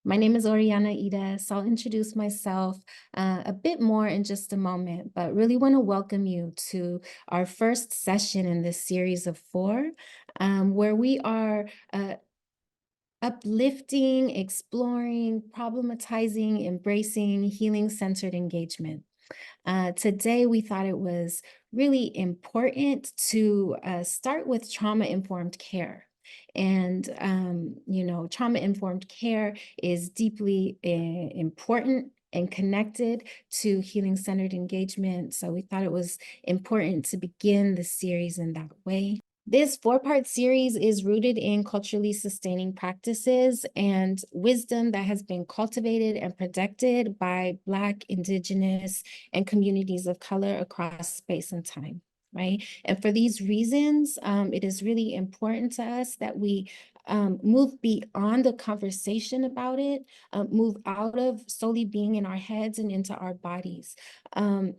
My name is Oriana Ides. I'll introduce myself a bit more in just a moment, but really want to welcome you to our first session in this series of 4, where we are uplifting, exploring, problematizing, embracing healing-centered engagement. Today, we thought it was really important to start with trauma-informed care. And, trauma-informed care is deeply important and connected to healing-centered engagement. So we thought it was important to begin the series in that way. This 4-part series is rooted in culturally sustaining practices and wisdom that has been cultivated and protected by Black, Indigenous, and communities of color across space and time, right? And for these reasons, it is really important to us that we move beyond the conversation about it, move out of solely being in our heads and into our bodies, and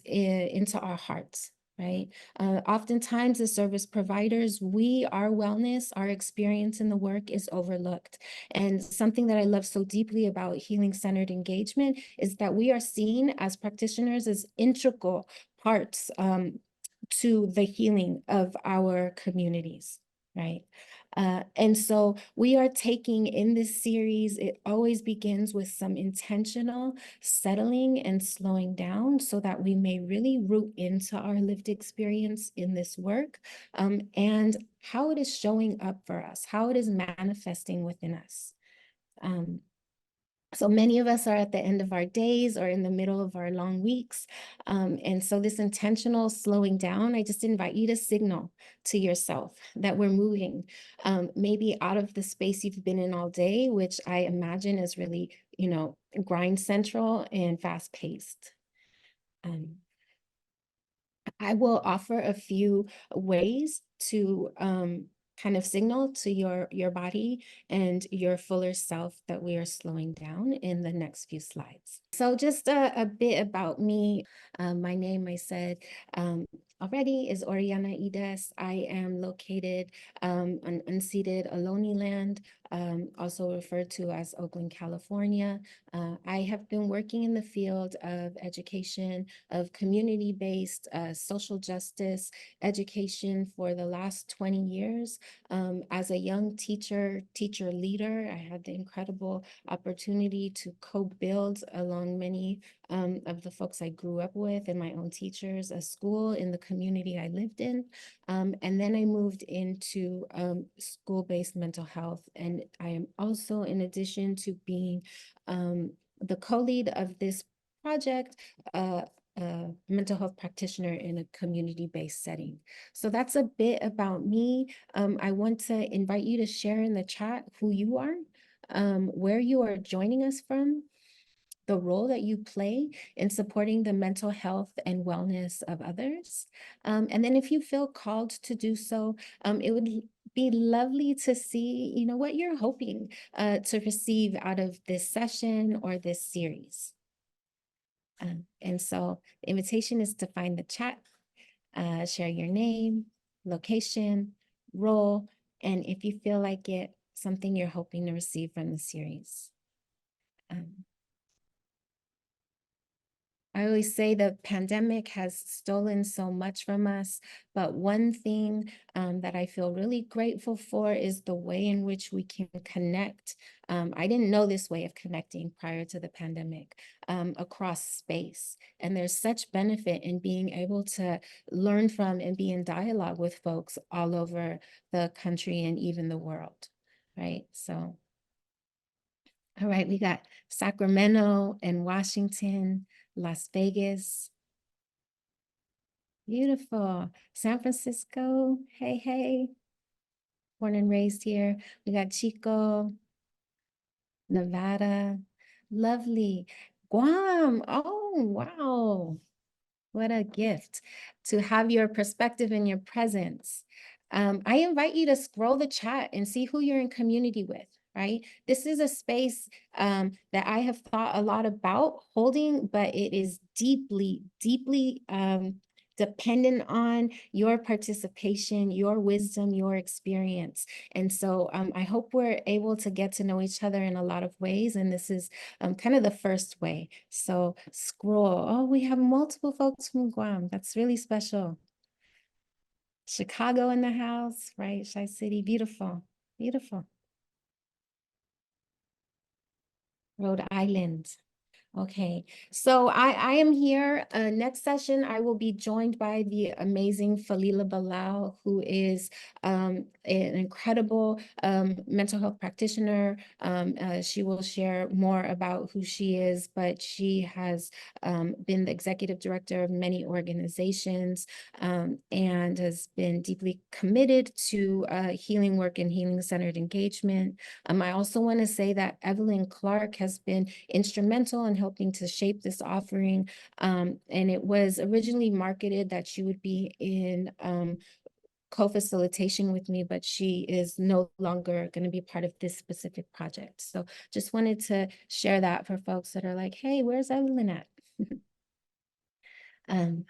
into our hearts. Right. Oftentimes as service providers, our wellness, our experience in the work is overlooked. And something that I love so deeply about healing-centered engagement is that we are seen as practitioners as integral parts to the healing of our communities, right? And so we are taking in this series, it always begins with some intentional settling and slowing down so that we may really root into our lived experience in this work, and how it is showing up for us, how it is manifesting within us. So many of us are at the end of our days or in the middle of our long weeks. And so this intentional slowing down, I just invite you to signal to yourself that we're moving, maybe out of the space you've been in all day, which I imagine is really, grind central and fast paced. I will offer a few ways to kind of signal to your body and your fuller self that we are slowing down in the next few slides. So just a bit about me. My name, I said already, is Oriana Ides. I am located on unceded Ohlone land, also referred to as Oakland, California. I have been working in the field of education, of community-based social justice education for the last 20 years. As a young teacher leader, I had the incredible opportunity to co-build along many of the folks I grew up with and my own teachers, a school in the community I lived in. And then I moved into school-based mental health. And I am also, in addition to being the co-lead of this project, mental health practitioner in a community-based setting. So that's a bit about me. I want to invite you to share in the chat who you are, where you are joining us from, the role that you play in supporting the mental health and wellness of others. And then if you feel called to do so, it would be lovely to see, what you're hoping to receive out of this session or this series. And so the invitation is to find the chat, share your name, location, role, and if you feel like it, something you're hoping to receive from the series. I always say the pandemic has stolen so much from us, but one thing that I feel really grateful for is the way in which we can connect. I didn't know this way of connecting prior to the pandemic, across space. And there's such benefit in being able to learn from and be in dialogue with folks all over the country and even the world, right? So, all right, we got Sacramento and Washington, Las Vegas. Beautiful. San Francisco. Hey, hey. Born and raised here. We got Chico, Nevada. Lovely. Guam. Oh, wow. What a gift to have your perspective and your presence. I invite you to scroll the chat and see who you're in community with, right? This is a space that I have thought a lot about holding, but it is deeply, deeply dependent on your participation, your wisdom, your experience. And so I hope we're able to get to know each other in a lot of ways. And this is kind of the first way. So scroll. Oh, we have multiple folks from Guam. That's really special. Chicago in the house, right? Chi City, beautiful, beautiful. Rhode Island. Okay, so I am here. Next session, I will be joined by the amazing Falila Bilal, who is an incredible mental health practitioner. She will share more about who she is, but she has been the executive director of many organizations and has been deeply committed to healing work and healing-centered engagement. I also want to say that Evelyn Clark has been instrumental in helping to shape this offering. And it was originally marketed that she would be in co-facilitation with me, but she is no longer going to be part of this specific project. So just wanted to share that for folks that are like, hey, where's Evelyn at? um,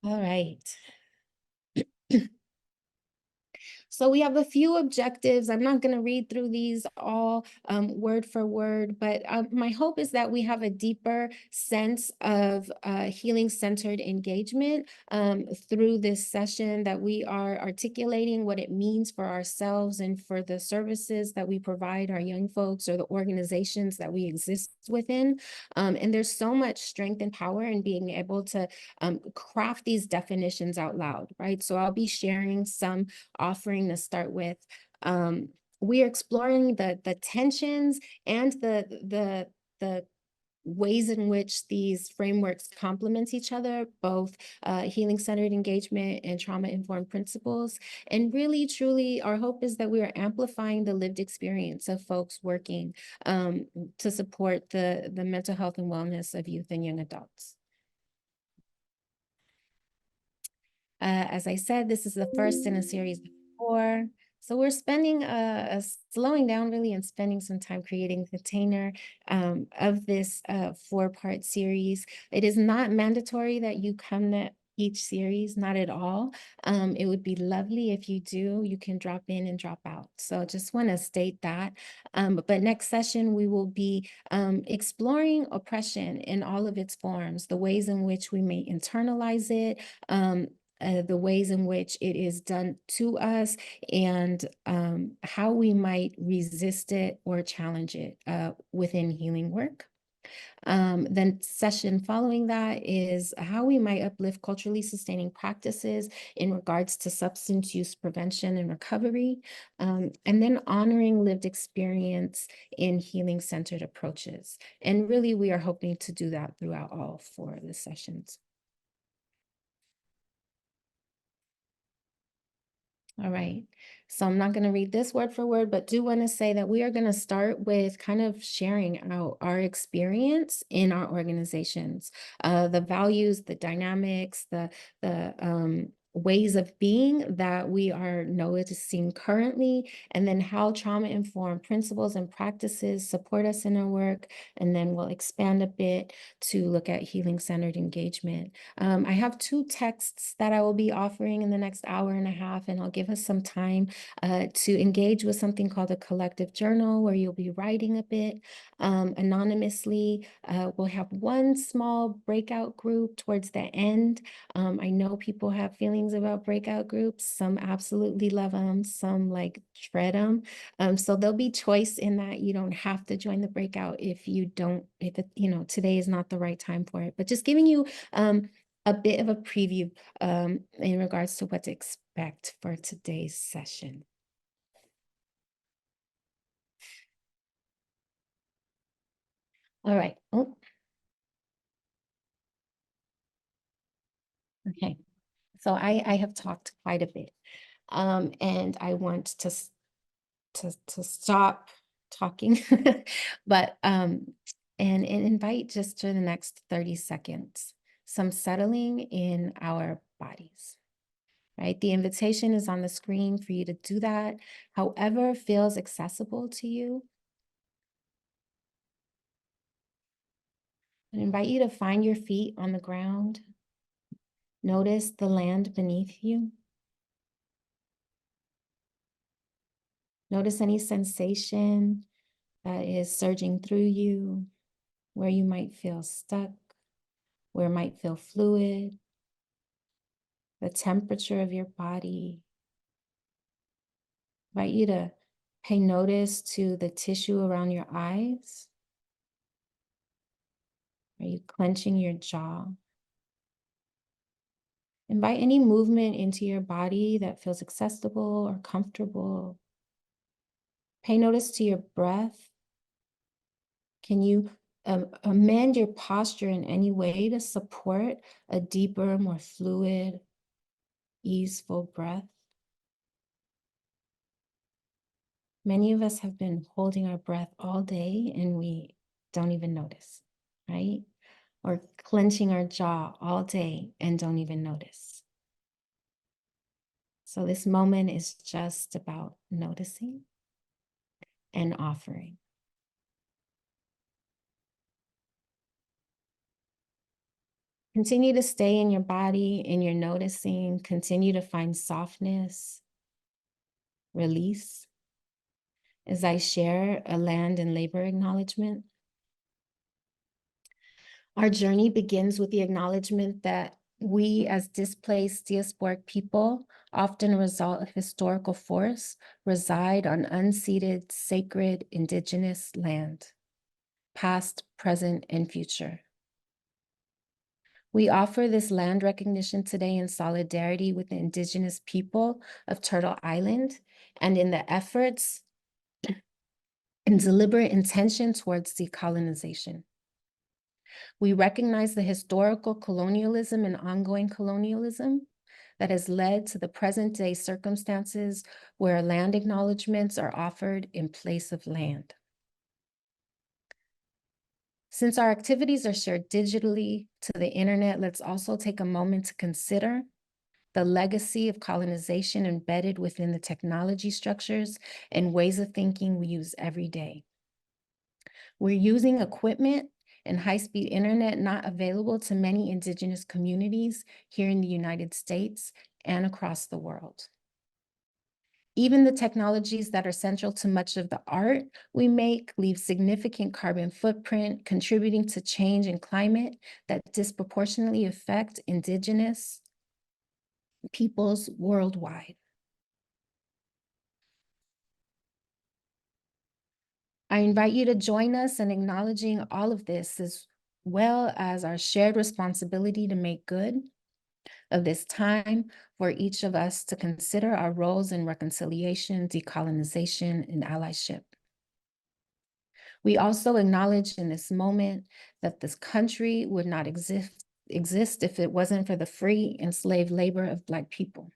all right. So we have a few objectives. I'm not going to read through these all word for word, but my hope is that we have a deeper sense of healing-centered engagement through this session, that we are articulating what it means for ourselves and for the services that we provide our young folks or the organizations that we exist within. And there's so much strength and power in being able to craft these definitions out loud, right? So I'll be sharing some offering to start with. We are exploring the tensions and the ways in which these frameworks complement each other, both healing-centered engagement and trauma-informed principles. And really, truly, our hope is that we are amplifying the lived experience of folks working to support the mental health and wellness of youth and young adults. As I said, this is the first in a series of 4. So we're spending slowing down really and spending some time creating a container of this 4-part series. It is not mandatory that you come to each series, not at all. It would be lovely if you do. You can drop in and drop out. So just want to state that. But next session, we will be exploring oppression in all of its forms, the ways in which we may internalize it, the ways in which it is done to us, and how we might resist it or challenge it within healing work. Then session following that is how we might uplift culturally sustaining practices in regards to substance use prevention and recovery, and then honoring lived experience in healing-centered approaches. And really, we are hoping to do that throughout all 4 of the sessions. All right, so I'm not going to read this word for word, but do want to say that we are going to start with kind of sharing out our experience in our organizations, the values, the dynamics, the ways of being that we are noticing currently, and then how trauma-informed principles and practices support us in our work. And then we'll expand a bit to look at healing-centered engagement. I have 2 texts that I will be offering in the next hour and a half, and I'll give us some time to engage with something called a collective journal, where you'll be writing a bit anonymously. We'll have 1 small breakout group towards the end. I know people have feelings about breakout groups. Some absolutely love them, some like shred them. So there'll be choice in that. You don't have to join the breakout if today is not the right time for it. But just giving you a bit of a preview in regards to what to expect for today's session. All right. Oh. Okay. So I have talked quite a bit, and I want to stop talking, but and invite just for the next 30 seconds some settling in our bodies. Right? The invitation is on the screen for you to do that, however feels accessible to you. I invite you to find your feet on the ground. Notice the land beneath you. Notice any sensation that is surging through you, where you might feel stuck, where it might feel fluid, the temperature of your body. I invite you to pay notice to the tissue around your eyes. Are you clenching your jaw? Invite any movement into your body that feels accessible or comfortable. Pay notice to your breath. Can you amend your posture in any way to support a deeper, more fluid, easeful breath? Many of us have been holding our breath all day and we don't even notice, right? Or clenching our jaw all day and don't even notice. So this moment is just about noticing and offering. Continue to stay in your body, in your noticing. Continue to find softness, release. As I share a land and labor acknowledgement, our journey begins with the acknowledgement that we as displaced diasporic people, often a result of historical force, reside on unceded, sacred, indigenous land, past, present, and future. We offer this land recognition today in solidarity with the indigenous people of Turtle Island and in the efforts and deliberate intention towards decolonization. We recognize the historical colonialism and ongoing colonialism that has led to the present day circumstances where land acknowledgements are offered in place of land. Since our activities are shared digitally to the internet, let's also take a moment to consider the legacy of colonization embedded within the technology structures and ways of thinking we use every day. We're using equipment and high-speed internet not available to many indigenous communities here in the United States and across the world. Even the technologies that are central to much of the art we make leave significant carbon footprint, contributing to change in climate that disproportionately affect indigenous peoples worldwide. I invite you to join us in acknowledging all of this, as well as our shared responsibility to make good of this time for each of us to consider our roles in reconciliation, decolonization, and allyship. We also acknowledge in this moment that this country would not exist if it wasn't for the free enslaved labor of Black people.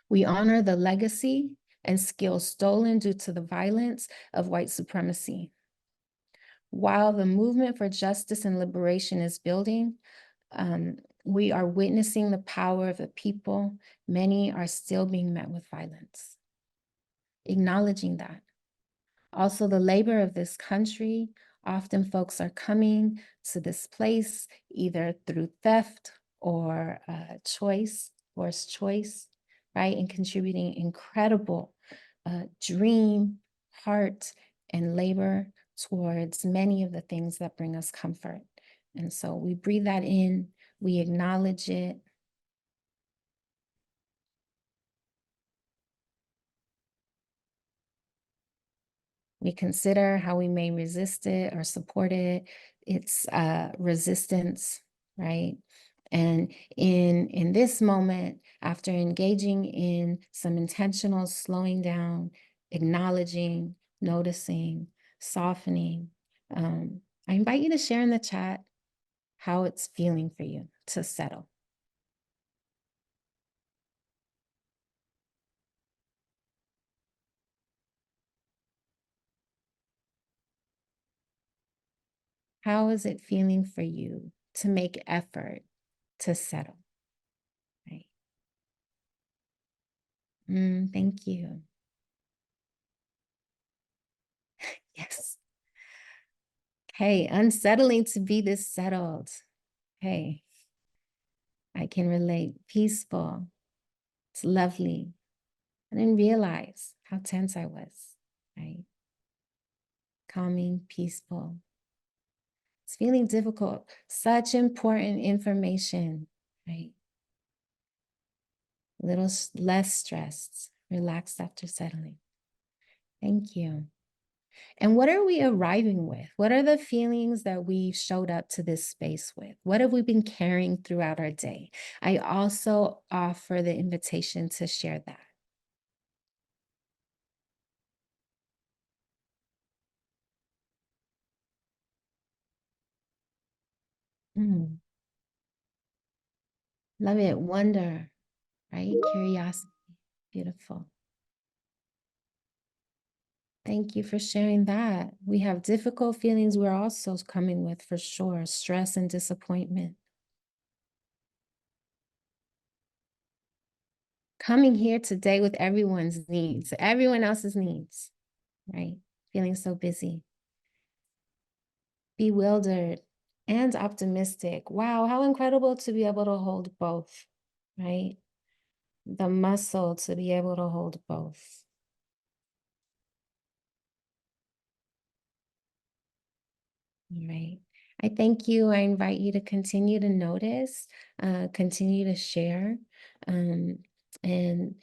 We honor the legacy and skills stolen due to the violence of white supremacy. While the movement for justice and liberation is building, we are witnessing the power of the people. Many are still being met with violence. Acknowledging that. Also, the labor of this country, often folks are coming to this place either through theft or choice, forced choice, right? And contributing incredible dream, heart, and labor towards many of the things that bring us comfort. And so we breathe that in, we acknowledge it. We consider how we may resist it or support it. It's resistance, right? And in this moment, after engaging in some intentional slowing down, acknowledging, noticing, softening, I invite you to share in the chat how it's feeling for you to settle. How is it feeling for you to make effort to settle? Right. Thank you. Yes. Hey, unsettling to be this settled. Hey, I can relate. Peaceful. It's lovely. I didn't realize how tense I was, right? Calming, peaceful. It's feeling difficult. Such important information, right? A little less stressed, relaxed after settling. Thank you. And what are we arriving with? What are the feelings that we showed up to this space with? What have we been carrying throughout our day? I also offer the invitation to share that. Mm, love it. Wonder, right? Curiosity. Beautiful. Thank you for sharing that. We have difficult feelings we're also coming with for sure, stress and disappointment. Coming here today with everyone's needs, everyone else's needs, right? Feeling so busy, bewildered, and optimistic. Wow, how incredible to be able to hold both, right? The muscle to be able to hold both. Right. I thank you. I invite you to continue to notice, continue to share. Um, and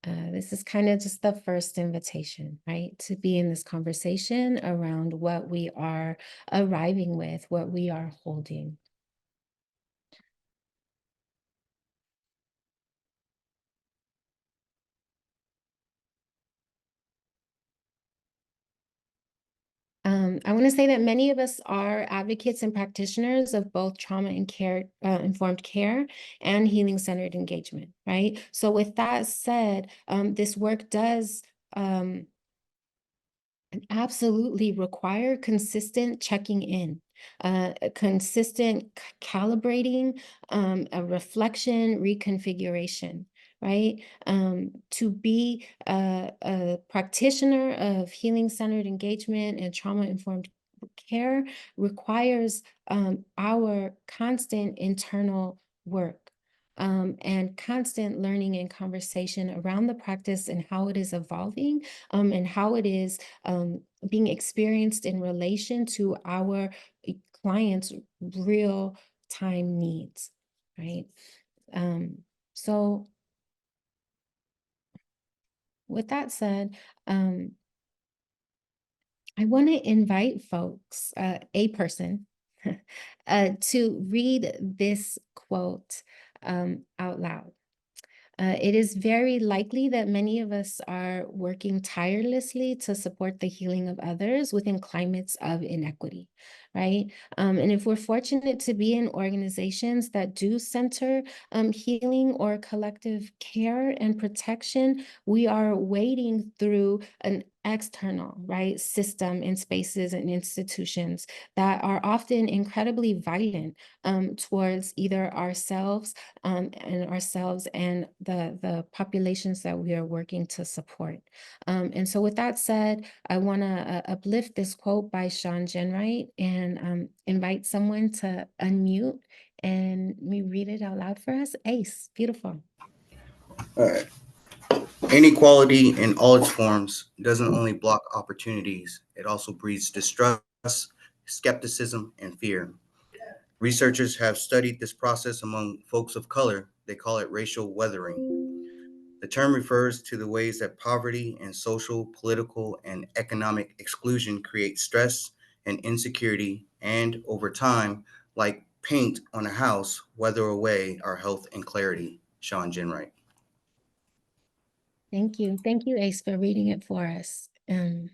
this is kind of just the first invitation, right? To be in this conversation around what we are arriving with, what we are holding. I want to say that many of us are advocates and practitioners of both trauma and care, informed care and healing centered engagement, right? So with that said, this work does absolutely require consistent checking in, a consistent calibrating, a reflection, reconfiguration, right? To be a practitioner of healing-centered engagement and trauma-informed care requires our constant internal work. And constant learning and conversation around the practice and how it is evolving, and how it is being experienced in relation to our clients' real time needs, right? So with that said, I want to invite folks, a person, to read this quote out loud. It is very likely that many of us are working tirelessly to support the healing of others within climates of inequity, right? And if we're fortunate to be in organizations that do center healing or collective care and protection, we are wading through an external, right, system and spaces and institutions that are often incredibly violent towards either ourselves and the populations that we are working to support. And so with that said, I want to uplift this quote by Sean Genwright and invite someone to unmute and me read it out loud for us. Ace, beautiful. All right. Inequality in all its forms doesn't only block opportunities, it also breeds distrust, skepticism, and fear. Researchers have studied this process among folks of color. They call it racial weathering. The term refers to the ways that poverty and social, political, and economic exclusion create stress and insecurity, and over time, like paint on a house, weather away our health and clarity. Sean Genwright. Thank you. Thank you, Ace, for reading it for us. And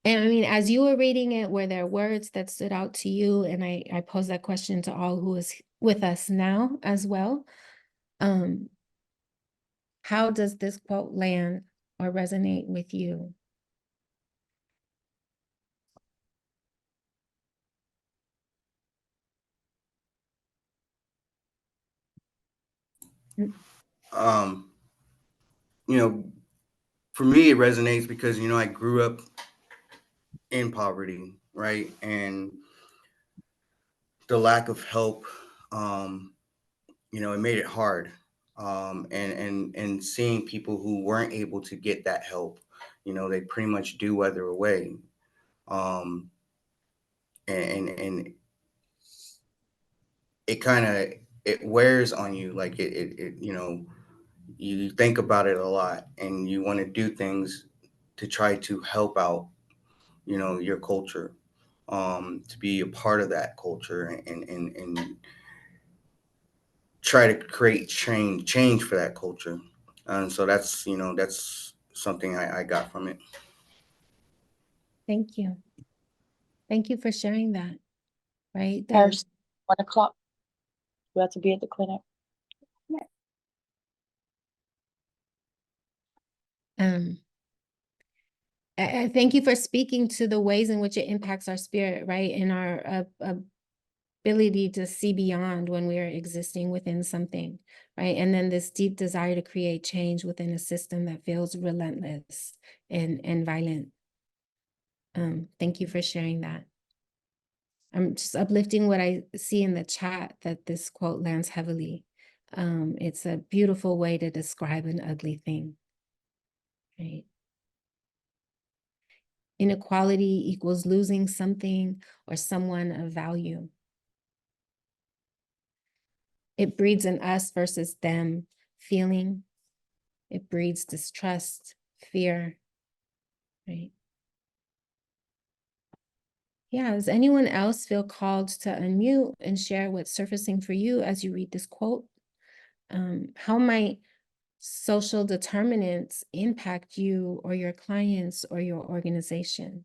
I mean, as you were reading it, were there words that stood out to you? And I pose that question to all who is with us now as well. Um, how does this quote land or resonate with you? Mm. Um, you know, for me, it resonates because, I grew up in poverty, right? And the lack of help, it made it hard. And seeing people who weren't able to get that help, they pretty much do wither away. Um, and it kind of it wears on you, like you think about it a lot, and you want to do things to try to help out, your culture, to be a part of that culture, and try to create change for that culture. And so that's something I got from it. Thank you. Thank you for sharing that, right? Nurse, 1 o'clock. We have to be at the clinic. Um, I thank you for speaking to the ways in which it impacts our spirit, right? And our ability to see beyond when we are existing within something, right? And then this deep desire to create change within a system that feels relentless and violent. Thank you for sharing that. I'm just uplifting what I see in the chat, that this quote lands heavily. It's a beautiful way to describe an ugly thing, right? Inequality equals losing something or someone of value. It breeds an us versus them feeling. It breeds distrust, fear, right? Yeah, does anyone else feel called to unmute and share what's surfacing for you as you read this quote? How might social determinants impact you or your clients or your organization?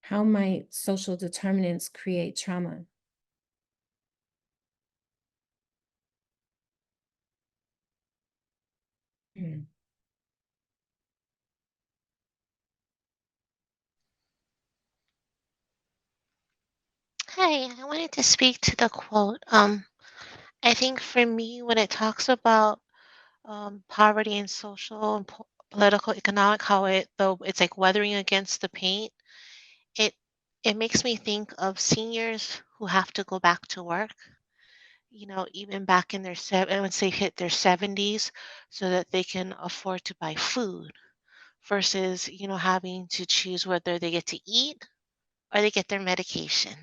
How might social determinants create trauma? Hmm. Hi, I wanted to speak to the quote. I think for me, when it talks about poverty and social and political, economic, how it's like weathering against the paint. It it makes me think of seniors who have to go back to work. Even back in once they hit their 70s, so that they can afford to buy food, versus having to choose whether they get to eat or they get their medication,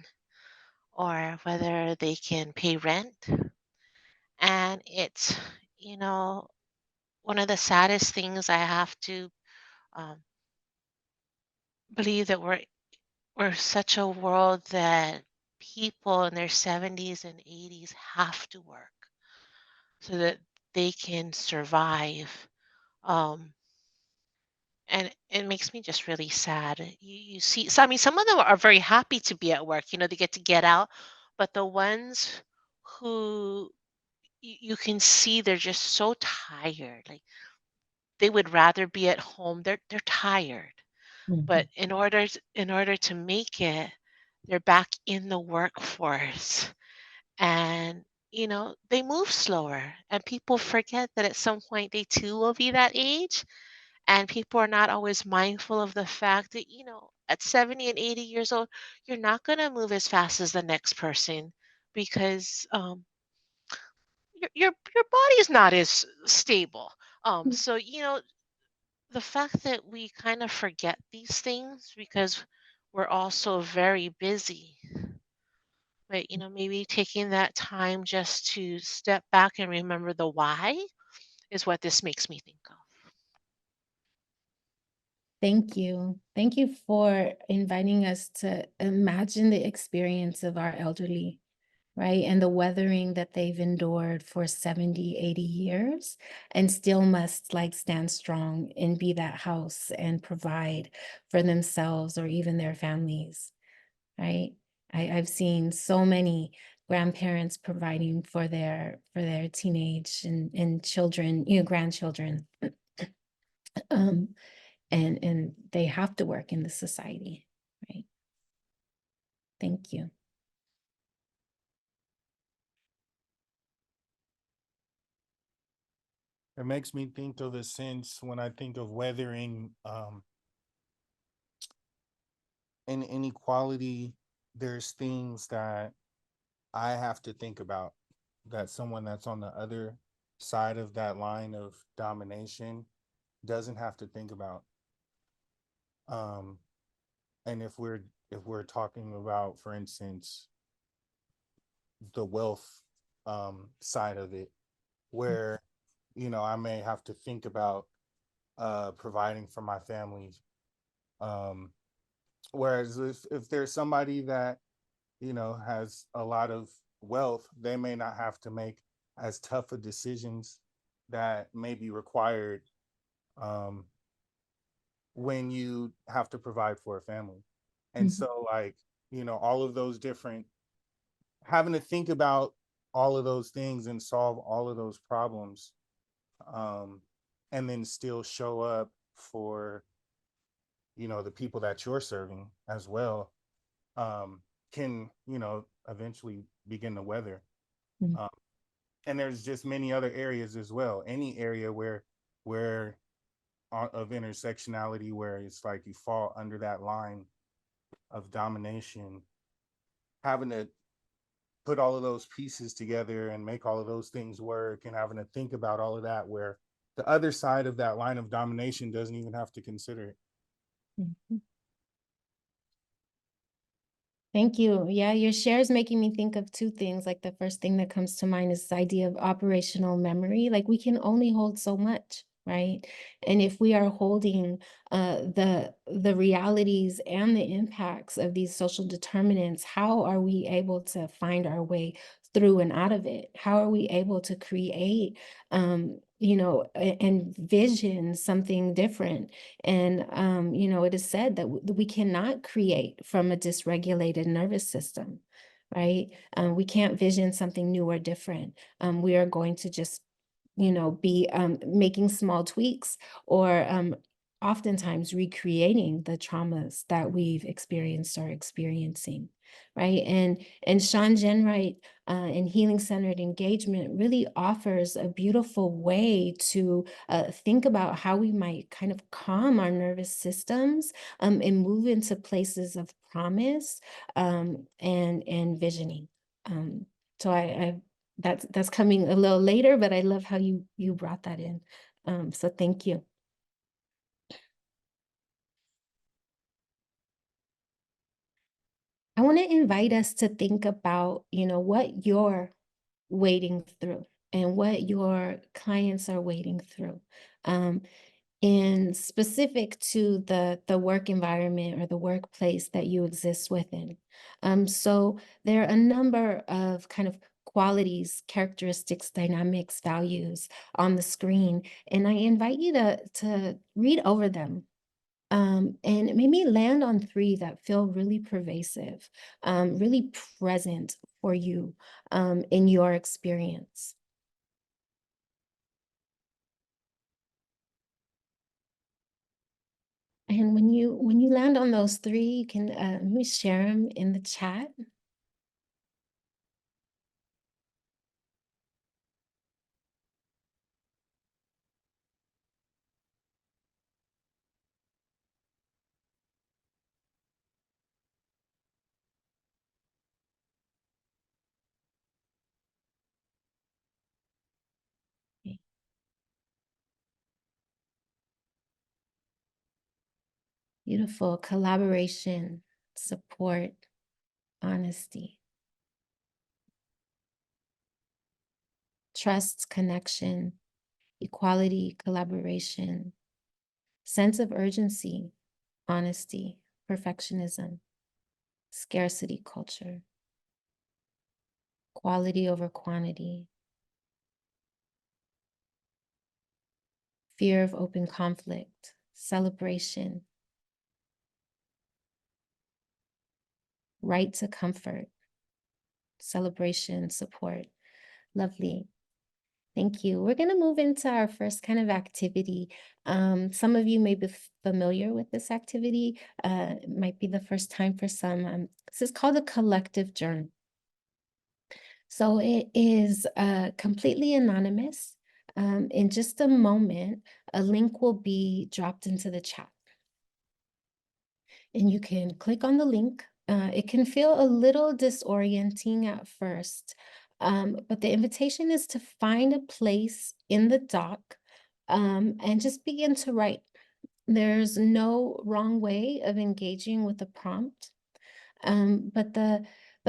or whether they can pay rent. And it's, you know, one of the saddest things I have to um, believe, that we're such a world that people in their 70s and 80s have to work so that they can survive. Um, and it makes me just really sad. You see, so I mean, some of them are very happy to be at work. They get out, but the ones who you can see, they're just so tired. Like, they would rather be at home. They're tired, but in order to make it, they're back in the workforce, and they move slower, and people forget that at some point they too will be that age. And people are not always mindful of the fact that at 70 and 80 years old, you're not going to move as fast as the next person, because your body is not as stable. So the fact that we kind of forget these things because we're also very busy. But maybe taking that time just to step back and remember the why is what this makes me think of. Thank you. Thank you for inviting us to imagine the experience of our elderly, right? And the weathering that they've endured for 70, 80 years, and still must stand strong and be that house and provide for themselves or even their families, right? I've seen so many grandparents providing for their teenage and children, grandchildren. Um, and they have to work in the society, right? Thank you. It makes me think of the sense when I think of weathering. in inequality, there's things that I have to think about that someone that's on the other side of that line of domination doesn't have to think about. And if we're talking about, for instance, the wealth side of it, where I may have to think about providing for my family. Whereas if there's somebody that has a lot of wealth, they may not have to make as tough of decisions that may be required when you have to provide for a family. And so, like, all of those different, having to think about all of those things and solve all of those problems, and then still show up for the people that you're serving as well, can eventually begin to weather. Mhm. And there's just many other areas as well. Any area where of intersectionality, where it's like you fall under that line of domination, having to put all of those pieces together and make all of those things work, and having to think about all of that, where the other side of that line of domination doesn't even have to consider it. Mhm. Thank you. Yeah, your share is making me think of two things. Like the first thing that comes to mind is this idea of operational memory. Like we can only hold so much, right? And if we are holding the realities and the impacts of these social determinants, how are we able to find our way through and out of it? How are we able to create and vision something different? And, it is said that we cannot create from a dysregulated nervous system, right? We can't vision something new or different. We are going to just, be making small tweaks or oftentimes recreating the traumas that we've experienced or experiencing, right? And Sean Genwright in Healing Centered Engagement really offers a beautiful way to think about how we might kind of calm our nervous systems and move into places of promise and visioning. So I that's coming a little later, but I love how you brought that in. So thank you. I want to invite us to think about, what you're wading through and what your clients are wading through. And specific to the work environment or the workplace that you exist within. So there are a number of kind of qualities, characteristics, dynamics, values on the screen, and I invite you to read over them. And maybe land on 3 that feel really pervasive, really present for you in your experience. And when you land on those 3, you can maybe share them in the chat. Okay. Beautiful. Collaboration, support, honesty, trust, connection, equality, collaboration, sense of urgency, honesty, perfectionism, scarcity culture, quality over quantity, fear of open conflict, celebration, right to comfort, celebration, support. Lovely. Thank you. We're going to move into our first kind of activity. Some of you may be familiar with this activity. It might be the first time for some. This is called a collective journal. So it is completely anonymous. In just a moment, a link will be dropped into the chat. and you can click on the link. It can feel a little disorienting at first, but the invitation is to find a place in the doc and just begin to write. There's no wrong way of engaging with the prompt, but the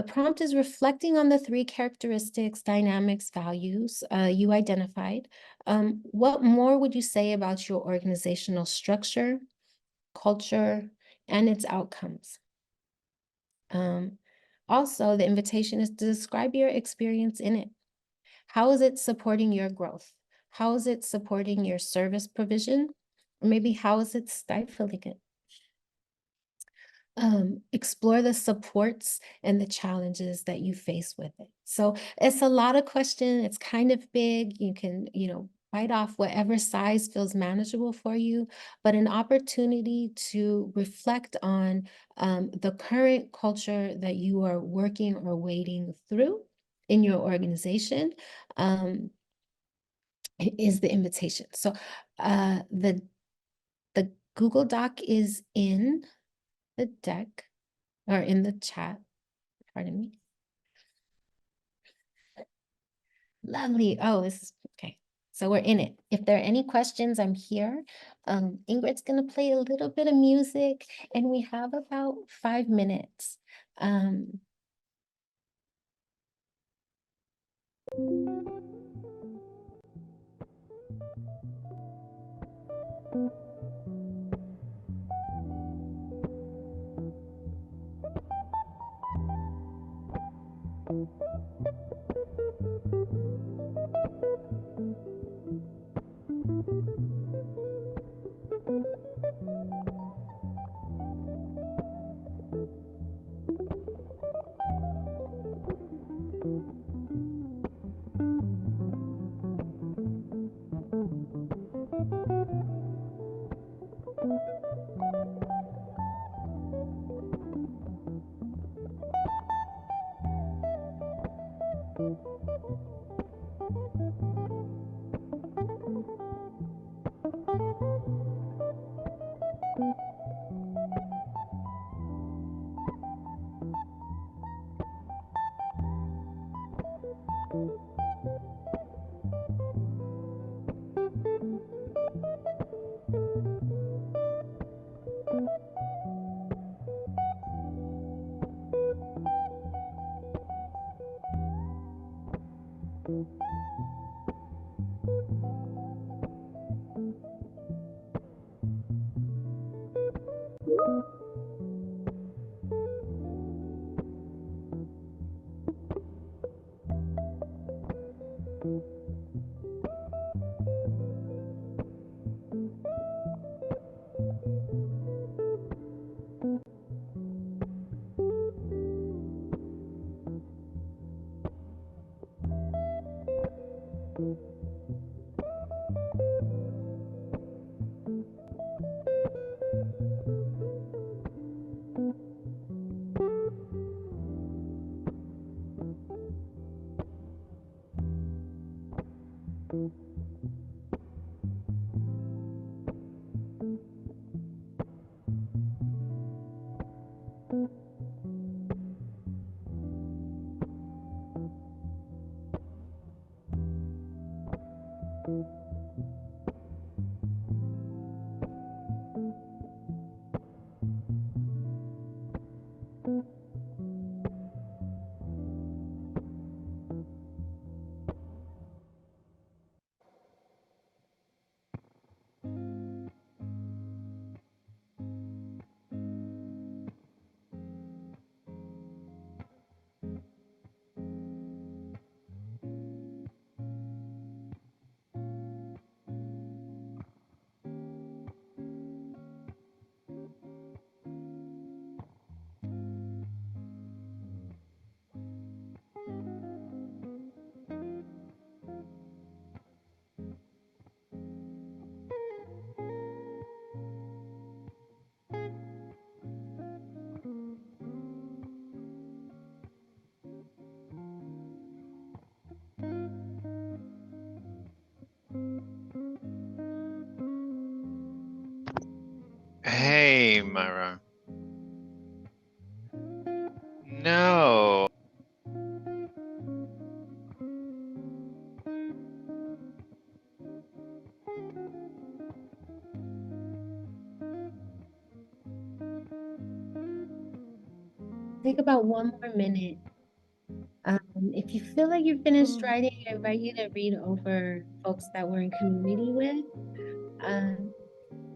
prompt is reflecting on the 3 characteristics, dynamics, values you identified. What more would you say about your organizational structure, culture, and its outcomes? Also, the invitation is to describe your experience in it. How is it supporting your growth? How is it supporting your service provision? Or maybe how is it stifling it? Explore the supports and the challenges that you face with it. So it's a lot of questions. It's kind of big. You can, bite off whatever size feels manageable for you, but an opportunity to reflect on the current culture that you are working or wading through in your organization is the invitation. So the Google Doc is in the deck or in the chat, pardon me. Lovely. Oh, this is okay. So we're in it. If there are any questions, I'm here. Ingrid's gonna play a little bit of music and we have about 5 minutes. Hey, Myra. take about 1 more minute. If you feel like you're finished writing, I invite you to read over folks that we're in community with,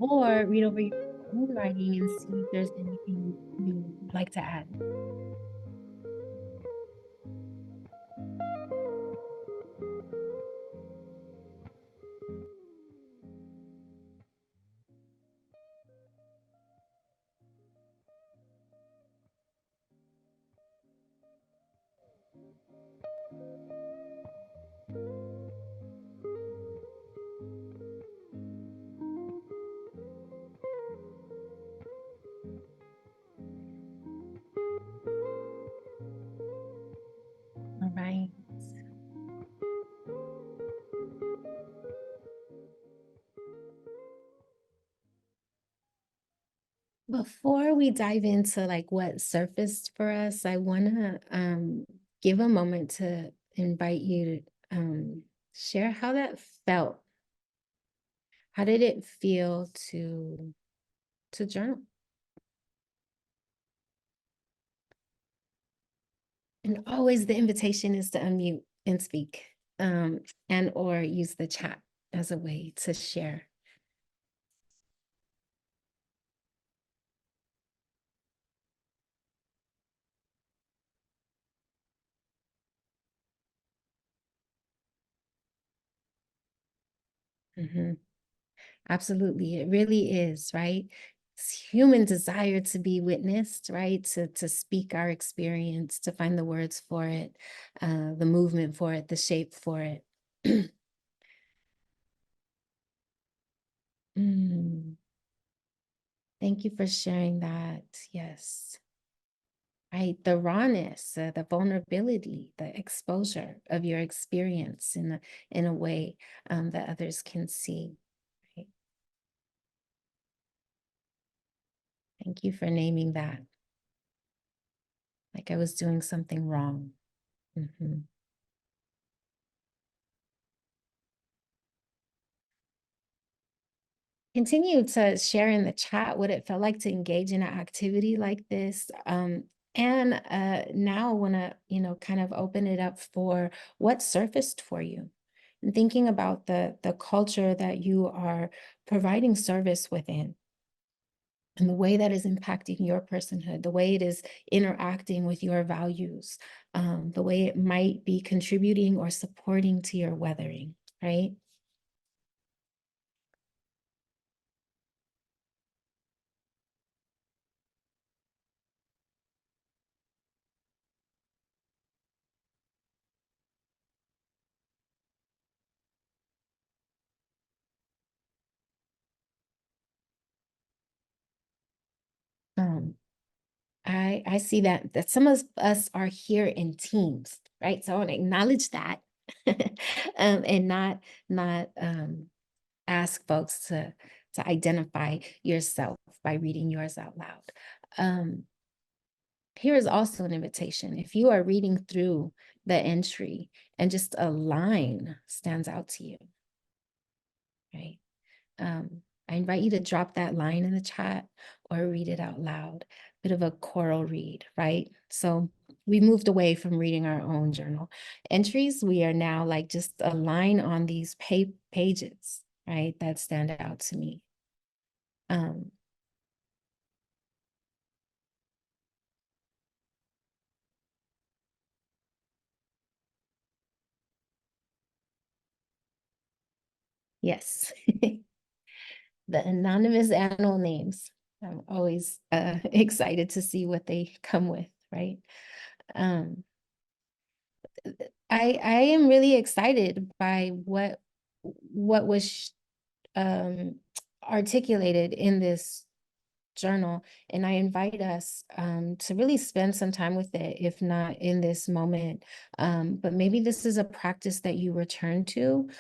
or read over your own writing and see if there's anything you'd like to add. All right. Before we dive into like what surfaced for us, I want to give a moment to invite you to share how that felt. How did it feel to journal? And always the invitation is to unmute and speak, and or use the chat as a way to share. Absolutely, it really is, right? It's human desire to be witnessed, right? To speak our experience, to find the words for it, the movement for it, the shape for it. Thank you for sharing that. Yes. Right, the rawness, the vulnerability, the exposure of your experience in a way that others can see. Right? Thank you for naming that. Like I was doing something wrong. Continue to share in the chat what it felt like to engage in an activity like this. And now I want to, kind of open it up for what surfaced for you. And thinking about the culture that you are providing service within, and the way that is impacting your personhood, the way it is interacting with your values, the way it might be contributing or supporting to your weathering, right? I see that some of us are here in teams, right? So I want to acknowledge that, and not ask folks to identify yourself by reading yours out loud. Here is also an invitation. If you are reading through the entry and just a line stands out to you, right? I invite you to drop that line in the chat or read it out loud. Bit of a choral read, right? So we moved away from reading our own journal entries. We are now like just a line on these pages, right? That stand out to me. Yes. The anonymous animal names. I'm always excited to see what they come with, right? I am really excited by what was articulated in this journal, and I invite us to really spend some time with it, if not in this moment. But maybe this is a practice that you return to.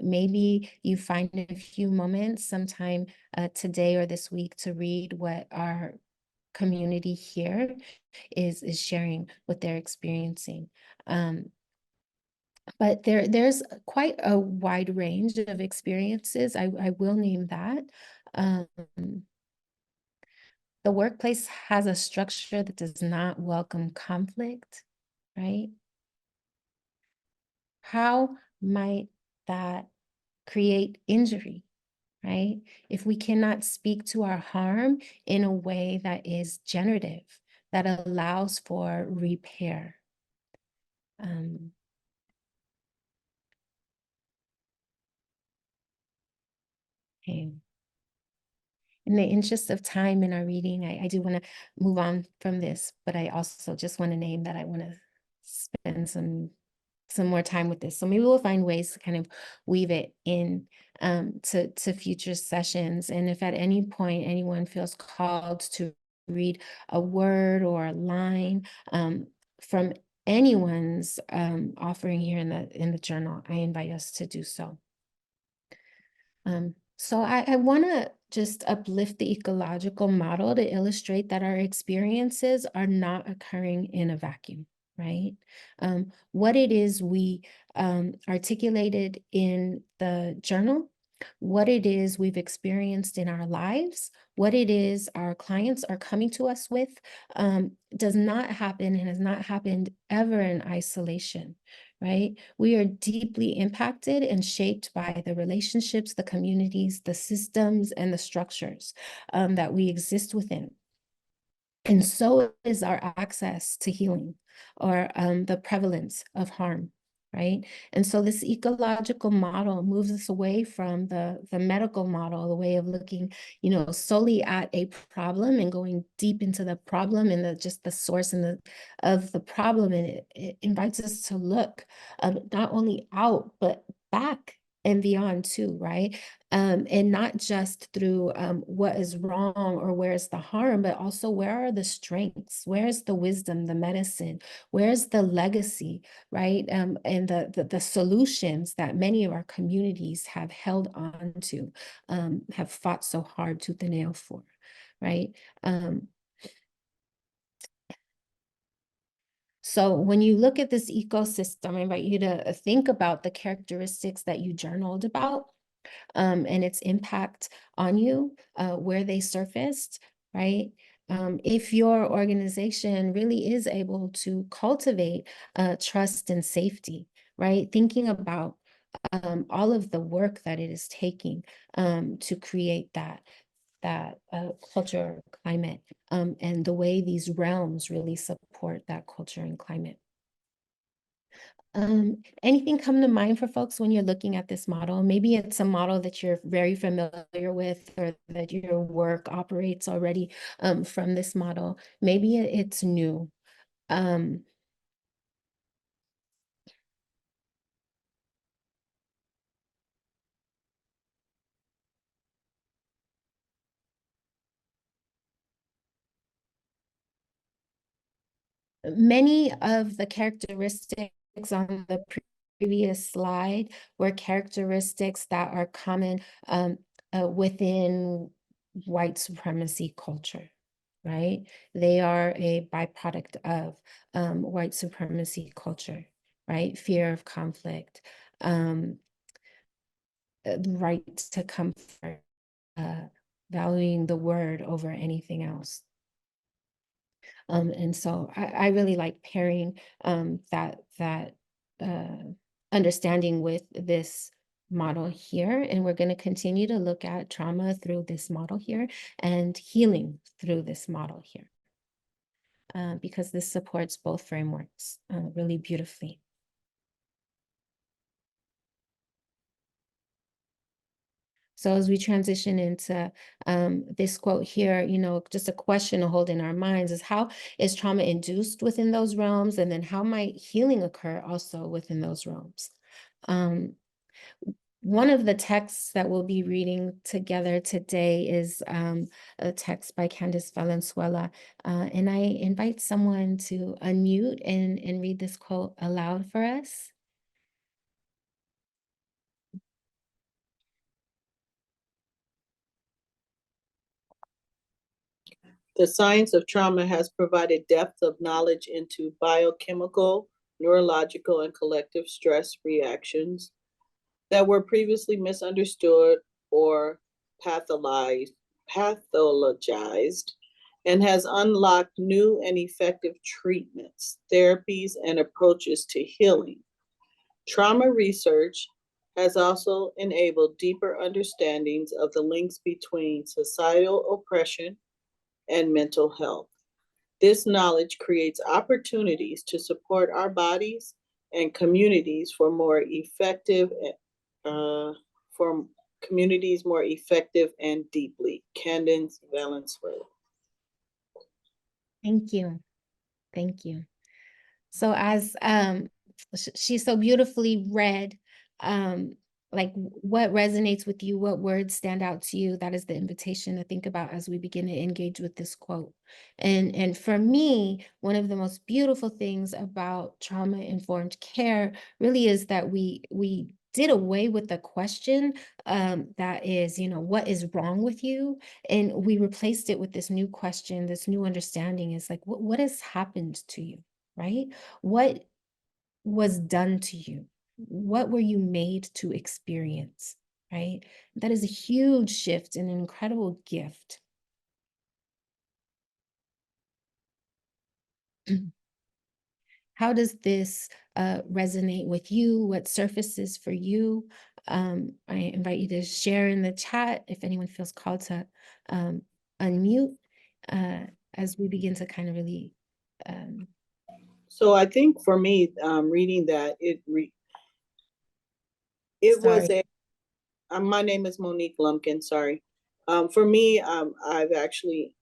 Maybe you find a few moments sometime today or this week to read what our community here is sharing, what they're experiencing. But there's quite a wide range of experiences. I will name that. the workplace has a structure that does not welcome conflict, right? How might that create injury, right? If we cannot speak to our harm in a way that is generative, that allows for repair. Okay. In the interest of time in our reading, I do want to move on from this, but I also just want to name that I want to spend some more time with this. So maybe we'll find ways to kind of weave it in to future sessions. And if at any point anyone feels called to read a word or a line from anyone's offering here in the journal, I invite us to do so. So I want to just uplift the ecological model to illustrate that our experiences are not occurring in a vacuum, right? What it is we articulated in the journal, what it is we've experienced in our lives, what it is our clients are coming to us with, does not happen and has not happened ever in isolation, right? We are deeply impacted and shaped by the relationships, the communities, the systems, and the structures that we exist within. And so is our access to healing or the prevalence of harm, right? And so this ecological model moves us away from the medical model, the way of looking, solely at a problem and going deep into the problem and just the source and of the problem. And it invites us to look not only out, but back and beyond too, right? And not just through what is wrong or where's the harm, but also where are the strengths, where's the wisdom, the medicine, where's the legacy, right? And the solutions that many of our communities have held on to, have fought so hard tooth and nail for, right? So when you look at this ecosystem, I invite you to think about the characteristics that you journaled about and its impact on you, where they surfaced, right? If your organization really is able to cultivate trust and safety, right? Thinking about all of the work that it is taking to create that culture climate and the way these realms really support that culture and climate. Anything come to mind for folks when you're looking at this model? Maybe it's a model that you're very familiar with or that your work operates already from this model. Maybe it's new. Many of the characteristics on the previous slide were characteristics that are common within white supremacy culture, right? They are a byproduct of white supremacy culture, right? Fear of conflict, the right to comfort, valuing the word over anything else. And so I really like pairing that understanding with this model here. And we're going to continue to look at trauma through this model here and healing through this model here. Because this supports both frameworks really beautifully. So as we transition into this quote here, just a question to hold in our minds is, how is trauma induced within those realms? And then how might healing occur also within those realms? One of the texts that we'll be reading together today is a text by Candace Valenzuela. And I invite someone to unmute and read this quote aloud for us. The science of trauma has provided depth of knowledge into biochemical, neurological, and collective stress reactions that were previously misunderstood or pathologized and has unlocked new and effective treatments, therapies, and approaches to healing. Trauma research has also enabled deeper understandings of the links between societal oppression and mental health. This knowledge creates opportunities to support our bodies and communities for more effective, for communities more effective and deeply. Candace Valenzuela. Thank you. Thank you. So as she so beautifully read, like what resonates with you, what words stand out to you, that is the invitation to think about as we begin to engage with this quote. And for me, one of the most beautiful things about trauma-informed care really is that we did away with the question that is, what is wrong with you? And we replaced it with this new question, this new understanding is like, what has happened to you, right? What was done to you? What were you made to experience, right? That is a huge shift and an incredible gift. How does this resonate with you? What surfaces for you? I invite you to share in the chat if anyone feels called to unmute as we begin to kind of really. So I think for me, reading that, it was Sorry. my name is Monique Lumpkin, sorry. For me, I've actually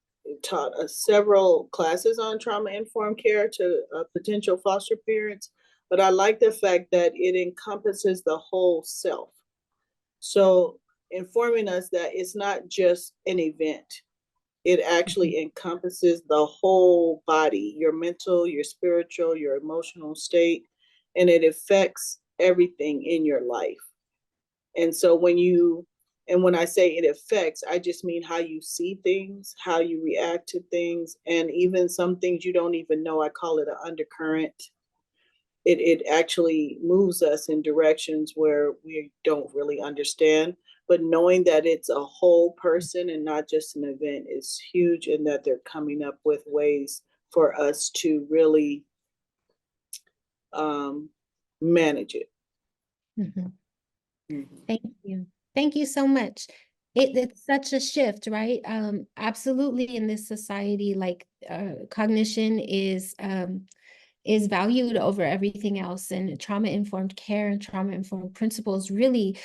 taught several classes on trauma-informed care to potential foster parents, but I like the fact that it encompasses the whole self. So informing us that it's not just an event. It actually encompasses the whole body, your mental, your spiritual, your emotional state, and it affects everything in your life. And so when I say it affects, I just mean how you see things, how you react to things, and even some things you don't even know. I call it an undercurrent. It actually moves us in directions where we don't really understand. But knowing that it's a whole person and not just an event is huge, and that they're coming up with ways for us to really manage it. Thank you. Thank you so much. It's such a shift, right? Absolutely, in this society, like cognition is valued over everything else, and trauma-informed care and trauma-informed principles really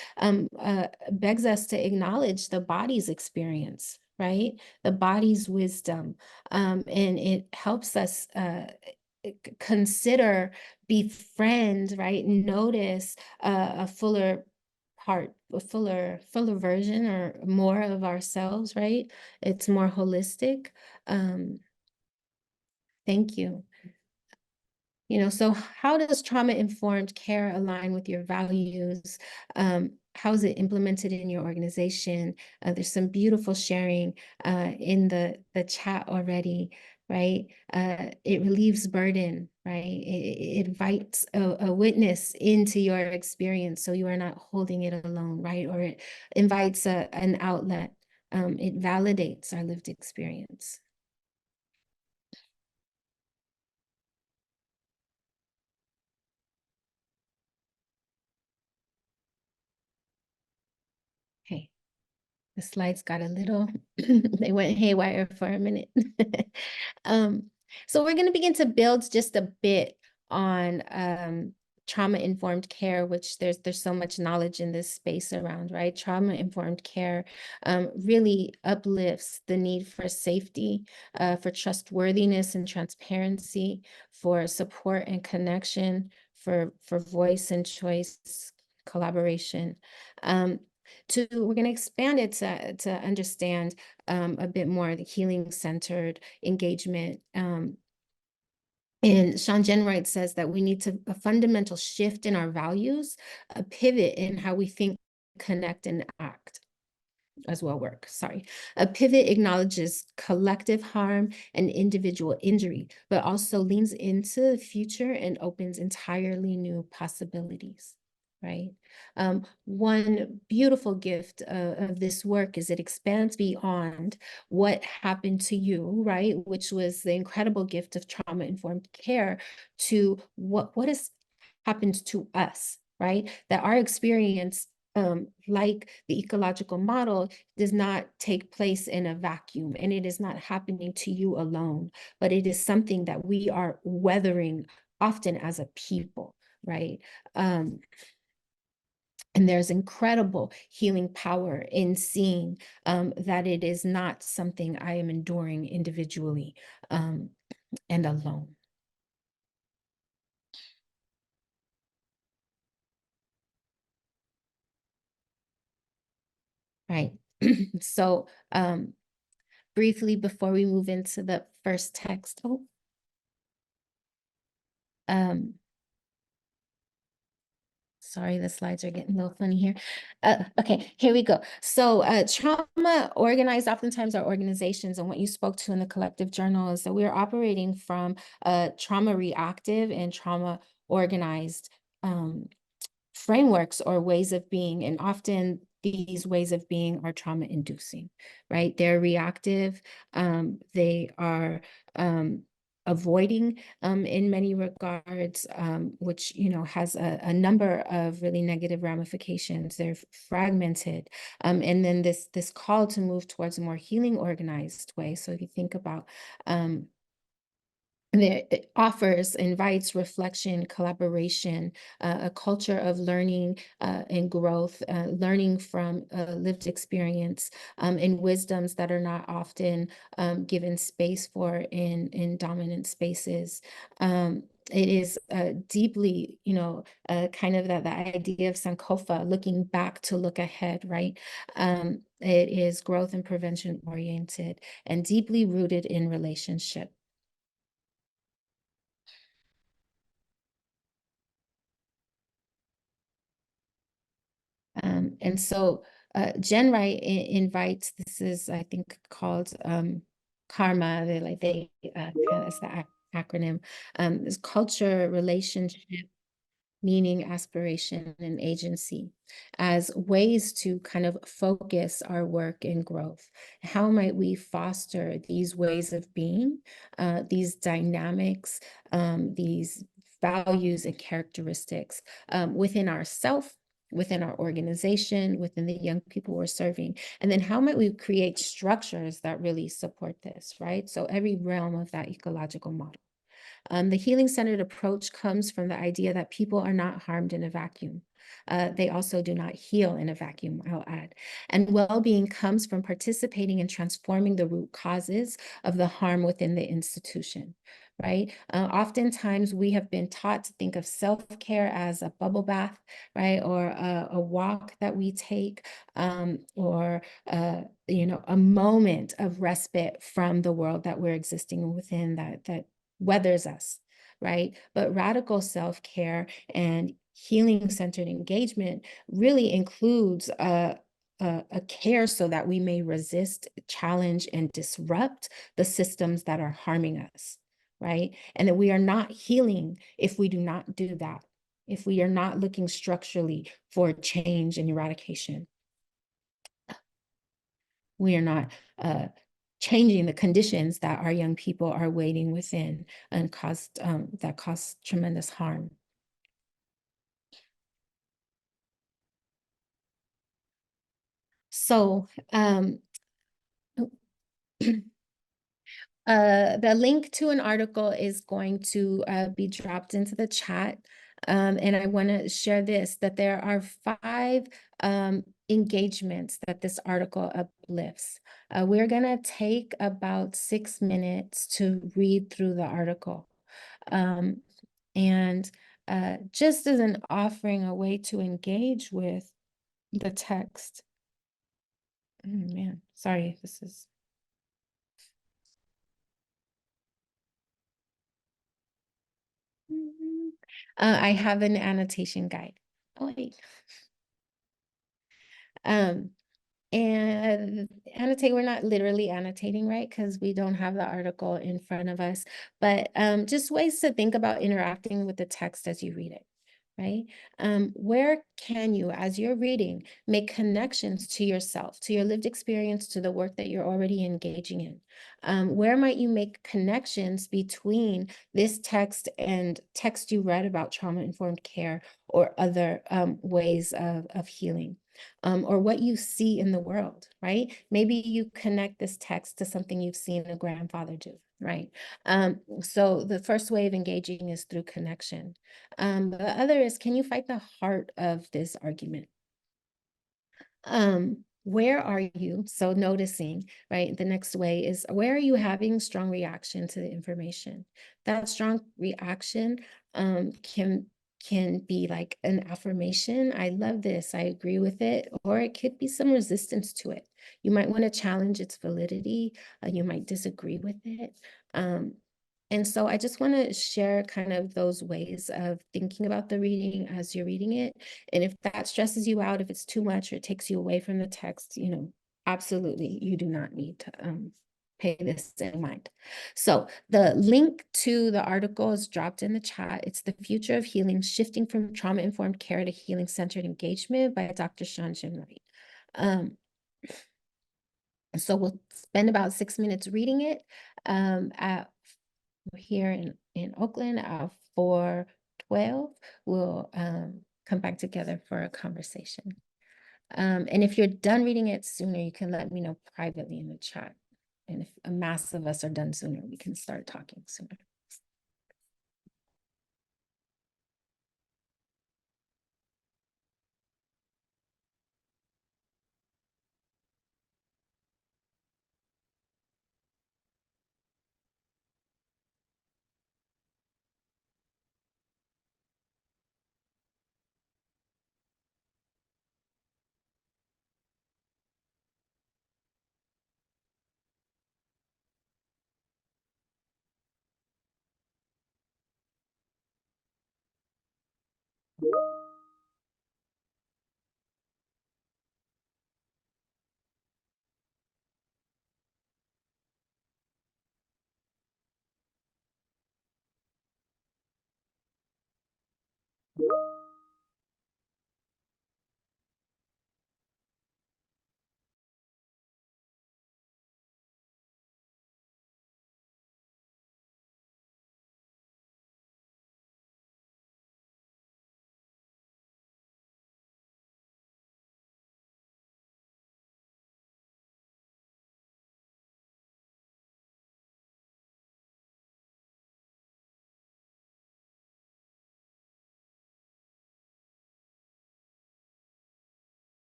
begs us to acknowledge the body's experience, right? The body's wisdom, and it helps us consider, befriend, right? Notice a fuller part, a fuller version or more of ourselves, right? It's more holistic. Thank you. So how does trauma-informed care align with your values? How is it implemented in your organization? There's some beautiful sharing in the chat already, right? It relieves burden, right? It invites a witness into your experience so you are not holding it alone, right? Or it invites an outlet. It validates our lived experience. Okay. The slides got a little, they went haywire for a minute. So we're going to begin to build just a bit on trauma-informed care, which there's so much knowledge in this space around, right? Trauma-informed care really uplifts the need for safety, for trustworthiness and transparency, for support and connection, for voice and choice, collaboration. We're going to expand it to understand a bit more the healing-centered engagement. And Sean Jenwright says that we need a fundamental shift in our values, a pivot in how we think, connect, and act. As well work, sorry. A pivot acknowledges collective harm and individual injury, but also leans into the future and opens entirely new possibilities. right? One beautiful gift of this work is it expands beyond what happened to you, right? Which was the incredible gift of trauma-informed care, to what has happened to us, right? That our experience, like the ecological model, does not take place in a vacuum, and it is not happening to you alone, but it is something that we are weathering often as a people, right? And there's incredible healing power in seeing that it is not something I am enduring individually and alone. Right. So briefly, before we move into the first text, sorry, the slides are getting a little funny here. Okay, here we go. So trauma organized oftentimes are organizations, and what you spoke to in the collective journal is that we're operating from trauma reactive and trauma organized frameworks or ways of being, and often these ways of being are trauma inducing, right? They're reactive, they are avoiding in many regards, which, you know, has a number of really negative ramifications. They're fragmented. And then this call to move towards a more healing organized way. So if you think about it offers, invites reflection, collaboration, a culture of learning and growth, learning from lived experience and wisdoms that are not often given space for in dominant spaces. It is deeply, you know, kind of the idea of Sankofa, looking back to look ahead, right? It is growth and prevention oriented and deeply rooted in relationship. And so Jen Wright invites, this is, I think, called karma. They that's the acronym. Is culture, relationship, meaning, aspiration, and agency as ways to kind of focus our work and growth. How might we foster these ways of being, these dynamics, these values and characteristics within ourself, within our organization, within the young people we're serving? And then how might we create structures that really support this, right? So every realm of that ecological model. The healing-centered approach comes from the idea that people are not harmed in a vacuum. They also do not heal in a vacuum, I'll add. And well-being comes from participating in transforming the root causes of the harm within the institution, right? Oftentimes we have been taught to think of self-care as a bubble bath, right? Or a walk that we take, or you know, a moment of respite from the world that we're existing within, that weathers us, right? But radical self-care and healing-centered engagement really includes a care so that we may resist, challenge, and disrupt the systems that are harming us, right? And that we are not healing if we do not do that, if we are not looking structurally for change and eradication. We are not changing the conditions that our young people are waiting within and that cause tremendous harm. So the link to an article is going to be dropped into the chat. And I want to share this, that there are 5 engagements that this article uplifts. We're going to take about 6 minutes to read through the article. And just as an offering, a way to engage with the text. Oh, man, sorry, this is... I have an annotation guide. Oh, wait. And annotate, we're not literally annotating, right? Because we don't have the article in front of us, but just ways to think about interacting with the text as you read it, right? Where can you, as you're reading, make connections to yourself, to your lived experience, to the work that you're already engaging in? Where might you make connections between this text and text you read about trauma-informed care or other ways of healing? Or what you see in the world, right? Maybe you connect this text to something you've seen a grandfather do, right? So the first way of engaging is through connection. The other is, can you fight the heart of this argument? Where are you? So noticing, right? The next way is, where are you having strong reaction to the information? That strong reaction can be like an affirmation. I love this. I agree with it. Or it could be some resistance to it. You might want to challenge its validity. You might disagree with it. And so I just want to share kind of those ways of thinking about the reading as you're reading it. And if that stresses you out, if it's too much or it takes you away from the text, absolutely, you do not need to pay this in mind. So the link to the article is dropped in the chat. It's The Future of Healing, Shifting from Trauma-Informed Care to Healing-Centered Engagement by Dr. Sean Wright. So we'll spend about 6 minutes reading it here in Oakland at 4:12. We'll come back together for a conversation. And if you're done reading it sooner, you can let me know privately in the chat. And if a mass of us are done sooner, we can start talking sooner.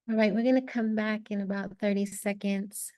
All right, we're gonna come back in about 30 seconds.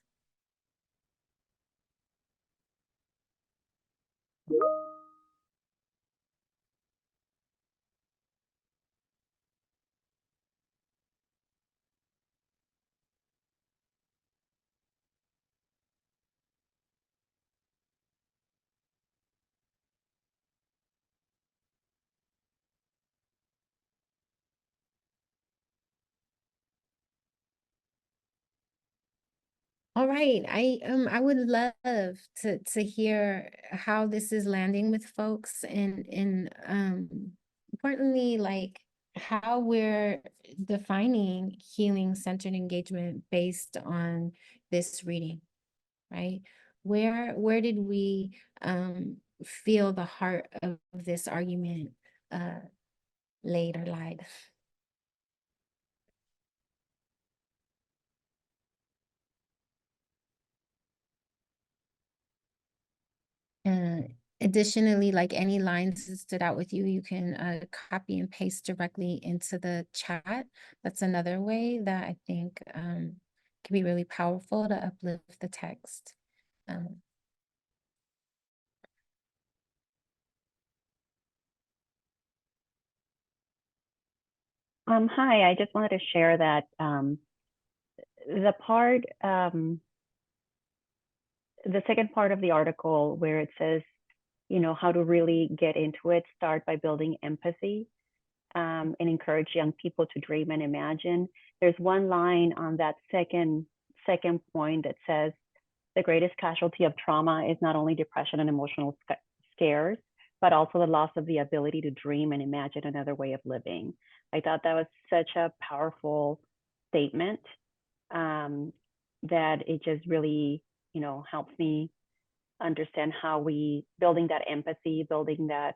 All right, I would love to hear how this is landing with folks, and importantly, like how we're defining healing centered engagement based on this reading, right? Where did we feel the heart of this argument laid or lied? Uh, Additionally, like any lines that stood out with you, you can copy and paste directly into the chat. That's another way that I think can be really powerful to uplift the text. Hi, I just wanted to share that the part, the second part of the article where it says, you know, how to really get into it, start by building empathy and encourage young people to dream and imagine. There's one line on that second point that says, the greatest casualty of trauma is not only depression and emotional scares, but also the loss of the ability to dream and imagine another way of living. I thought that was such a powerful statement that it just really, you know, helps me understand how we building that empathy, building that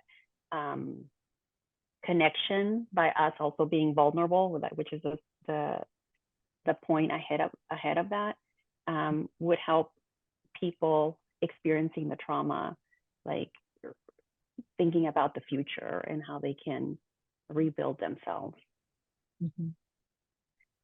connection by us also being vulnerable, which is the point ahead of that, would help people experiencing the trauma, like thinking about the future and how they can rebuild themselves. Mm-hmm.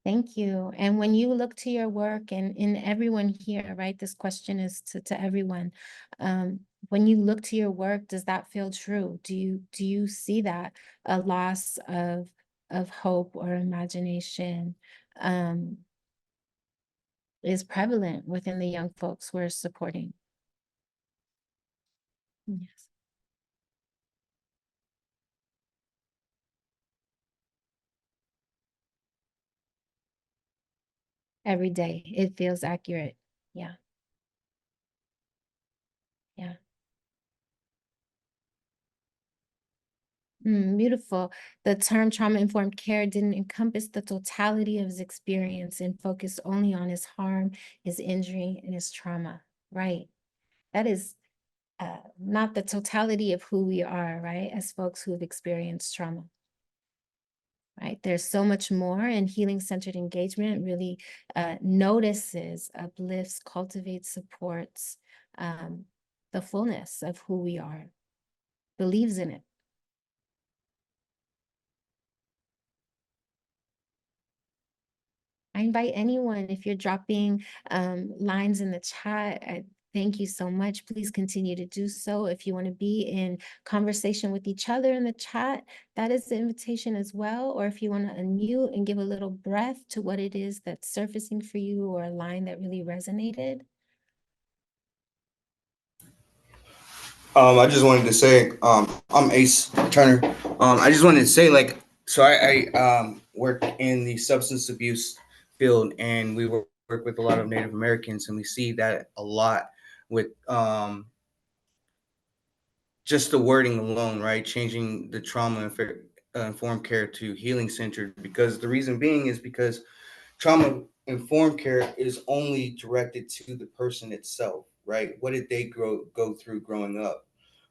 Thank you. And when you look to your work, and in everyone here, right, this question is to everyone. When you look to your work, does that feel true? Do you see that a loss of hope or imagination is prevalent within the young folks we're supporting? Yes. Every day, it feels accurate. Yeah. Yeah. Beautiful. The term trauma-informed care didn't encompass the totality of his experience and focused only on his harm, his injury, and his trauma. Right. That is not the totality of who we are, right, as folks who've experienced trauma. Right. There's so much more, and healing-centered engagement really notices, uplifts, cultivates, supports the fullness of who we are. believes in it. I invite anyone, if you're dropping lines in the chat, thank you so much. Please continue to do so. If you want to be in conversation with each other in the chat, that is the invitation as well. Or if you want to unmute and give a little breath to what it is that's surfacing for you, or a line that really resonated. I just wanted to say, I'm Ace Turner. I just wanted to say, like, so I work in the substance abuse field, and we work with a lot of Native Americans, and we see that a lot with just the wording alone, right? Changing the trauma informed care to healing centered, because the reason being is because trauma informed care is only directed to the person itself, right? What did they go through growing up?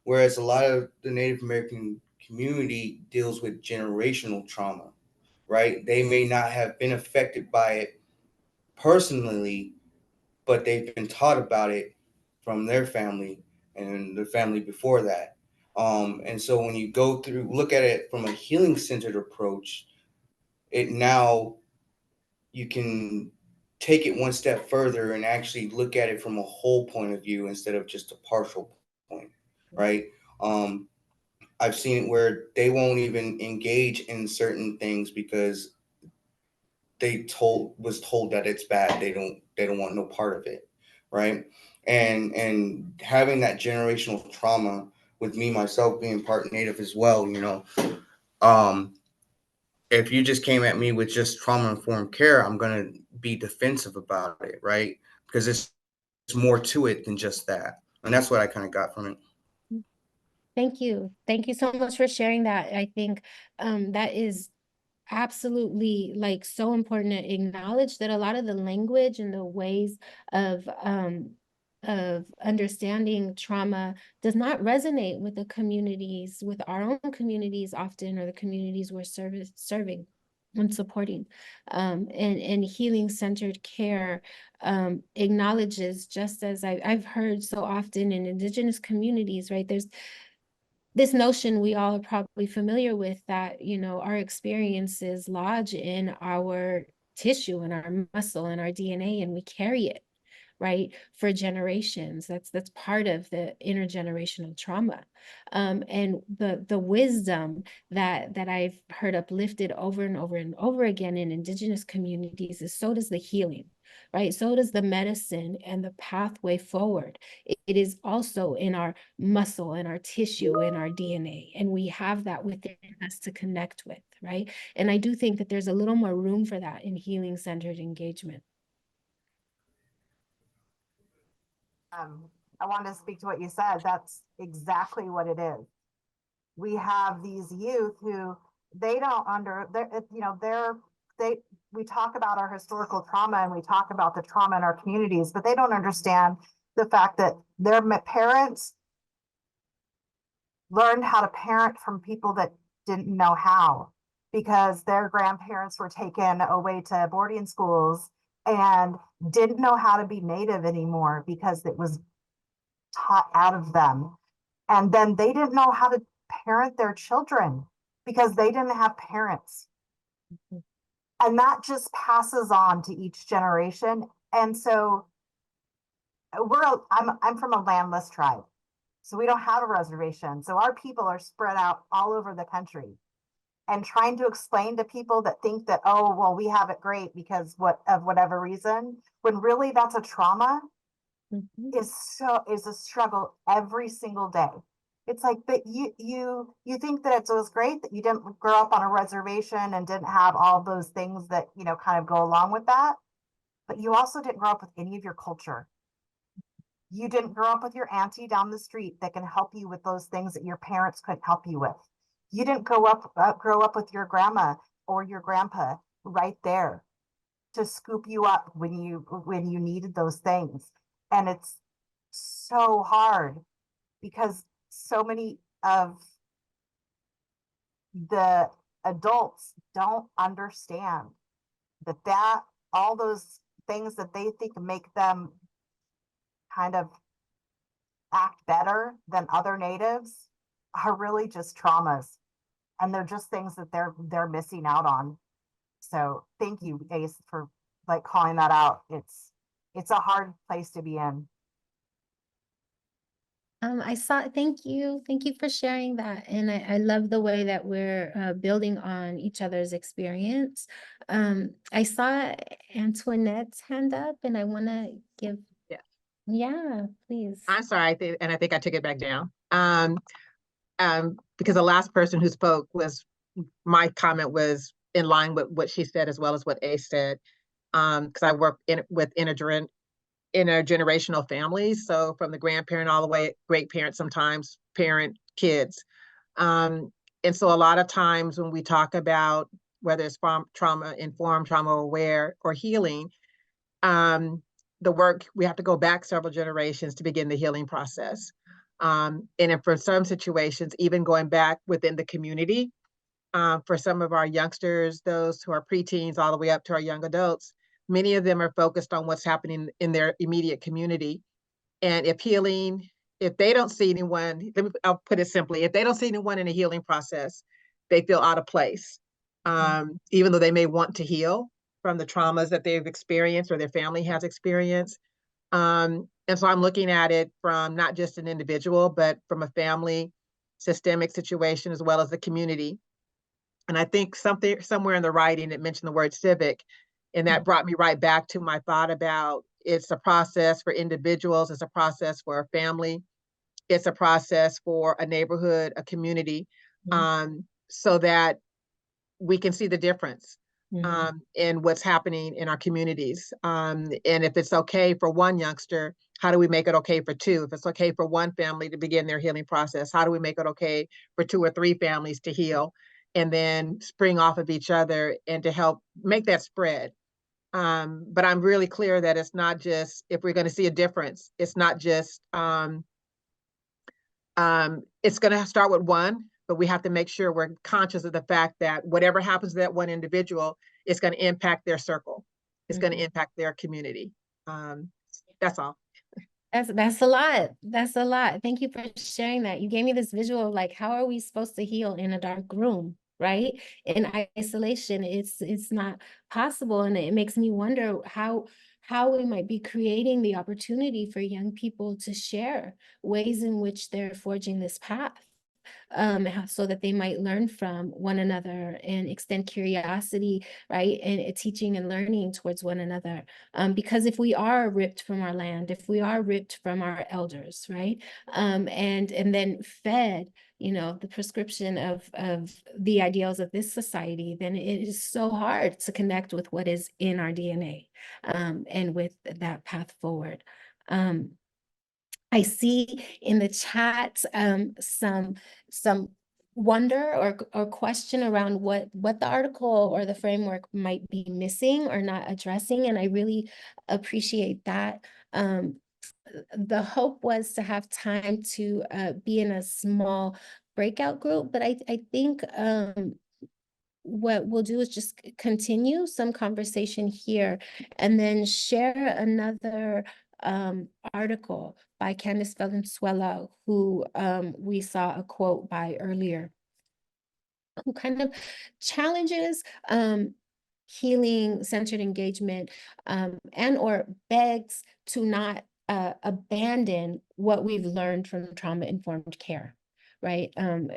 Whereas a lot of the Native American community deals with generational trauma, right? They may not have been affected by it personally, but they've been taught about it from their family and the family before that. And so when you go through, look at it from a healing centered approach, it now you can take it one step further and actually look at it from a whole point of view instead of just a partial point, right? I've seen it where they won't even engage in certain things because was told that it's bad. They don't want no part of it, right? And having that generational trauma, with me myself being part Native as well, um, if you just came at me with just trauma informed care, I'm gonna be defensive about it, right? Because it's more to it than just that, and that's what I kind of got from it. Thank you. Thank you so much for sharing that. I think that is absolutely like so important to acknowledge that a lot of the language and the ways of understanding trauma does not resonate with the communities, with our own communities often, or the communities we're serving and supporting. And healing-centered care acknowledges, just as I've heard so often in Indigenous communities, right? There's this notion we all are probably familiar with, that, our experiences lodge in our tissue and our muscle and our DNA, and we carry it, right, for generations. That's part of the intergenerational trauma. And the wisdom that I've heard uplifted over and over and over again in Indigenous communities is, so does the healing, right? So does the medicine and the pathway forward. It is also in our muscle and our tissue and our DNA, and we have that within us to connect with, right? And I do think that there's a little more room for that in healing-centered engagement. I wanted to speak to what you said. That's exactly what it is. We have these youth who they don't we talk about our historical trauma and we talk about the trauma in our communities, but they don't understand the fact that their parents learned how to parent from people that didn't know how, because their grandparents were taken away to boarding schools and didn't know how to be Native anymore because it was taught out of them. And then they didn't know how to parent their children because they didn't have parents. And that just passes on to each generation. And so I'm from a landless tribe. So we don't have a reservation. So our people are spread out all over the country. And trying to explain to people that think that, oh, well, we have it great because of whatever reason, when really that's a trauma, is a struggle every single day. It's like, but you think that it was great that you didn't grow up on a reservation and didn't have all those things that, kind of go along with that. But you also didn't grow up with any of your culture. You didn't grow up with your auntie down the street that can help you with those things that your parents couldn't help you with. You didn't grow up with your grandma or your grandpa right there to scoop you up when you needed those things. And it's so hard because so many of the adults don't understand that all those things that they think make them kind of act better than other natives are really just traumas, and they're just things that they're missing out on. So thank you, Ace, for like calling that out. It's a hard place to be in. Thank you. Thank you for sharing that. And I love the way that we're building on each other's experience. I saw Antoinette's hand up and I want to give, Yeah. yeah, please. I'm sorry, I think I took it back down. Because the last person who spoke my comment was in line with what she said as well as what Ace said. Because I work with intergenerational families, so from the grandparent all the way great parents, sometimes parent kids, and so a lot of times when we talk about whether it's from trauma informed, trauma aware, or healing, the work, we have to go back several generations to begin the healing process, and for some situations even going back within the community. For some of our youngsters, those who are preteens all the way up to our young adults, many of them are focused on what's happening in their immediate community. And if they don't see anyone, I'll put it simply, if they don't see anyone in a healing process, they feel out of place, even though they may want to heal from the traumas that they've experienced or their family has experienced. And so I'm looking at it from not just an individual, but from a family, systemic situation, as well as the community. And I think somewhere in the writing it mentioned the word civic, and that brought me right back to my thought about it's a process for individuals, it's a process for a family, it's a process for a neighborhood, a community, so that we can see the difference in what's happening in our communities. And if it's okay for one youngster, how do we make it okay for two? If it's okay for one family to begin their healing process, how do we make it okay for 2 or 3 families to heal and then spring off of each other and to help make that spread? But I'm really clear that it's not just, if we're going to see a difference, it's not just, it's going to start with one, but we have to make sure we're conscious of the fact that whatever happens to that one individual, it's going to impact their circle. It's going to impact their community. That's all. That's a lot. That's a lot. Thank you for sharing that. You gave me this visual of like, how are we supposed to heal in a dark room, right? In isolation, it's not possible. And it makes me wonder how we might be creating the opportunity for young people to share ways in which they're forging this path. So that they might learn from one another and extend curiosity, right? And teaching and learning towards one another. Because if we are ripped from our land, if we are ripped from our elders, right? And then fed, the prescription of the ideals of this society, then it is so hard to connect with what is in our DNA, and with that path forward. I see in the chat some wonder or question around what the article or the framework might be missing or not addressing, and I really appreciate that. The hope was to have time to be in a small breakout group, but I think what we'll do is just continue some conversation here and then share another article by Candice Valenzuela, who we saw a quote by earlier, who kind of challenges healing centered engagement, and or begs to not abandon what we've learned from trauma informed care. Right?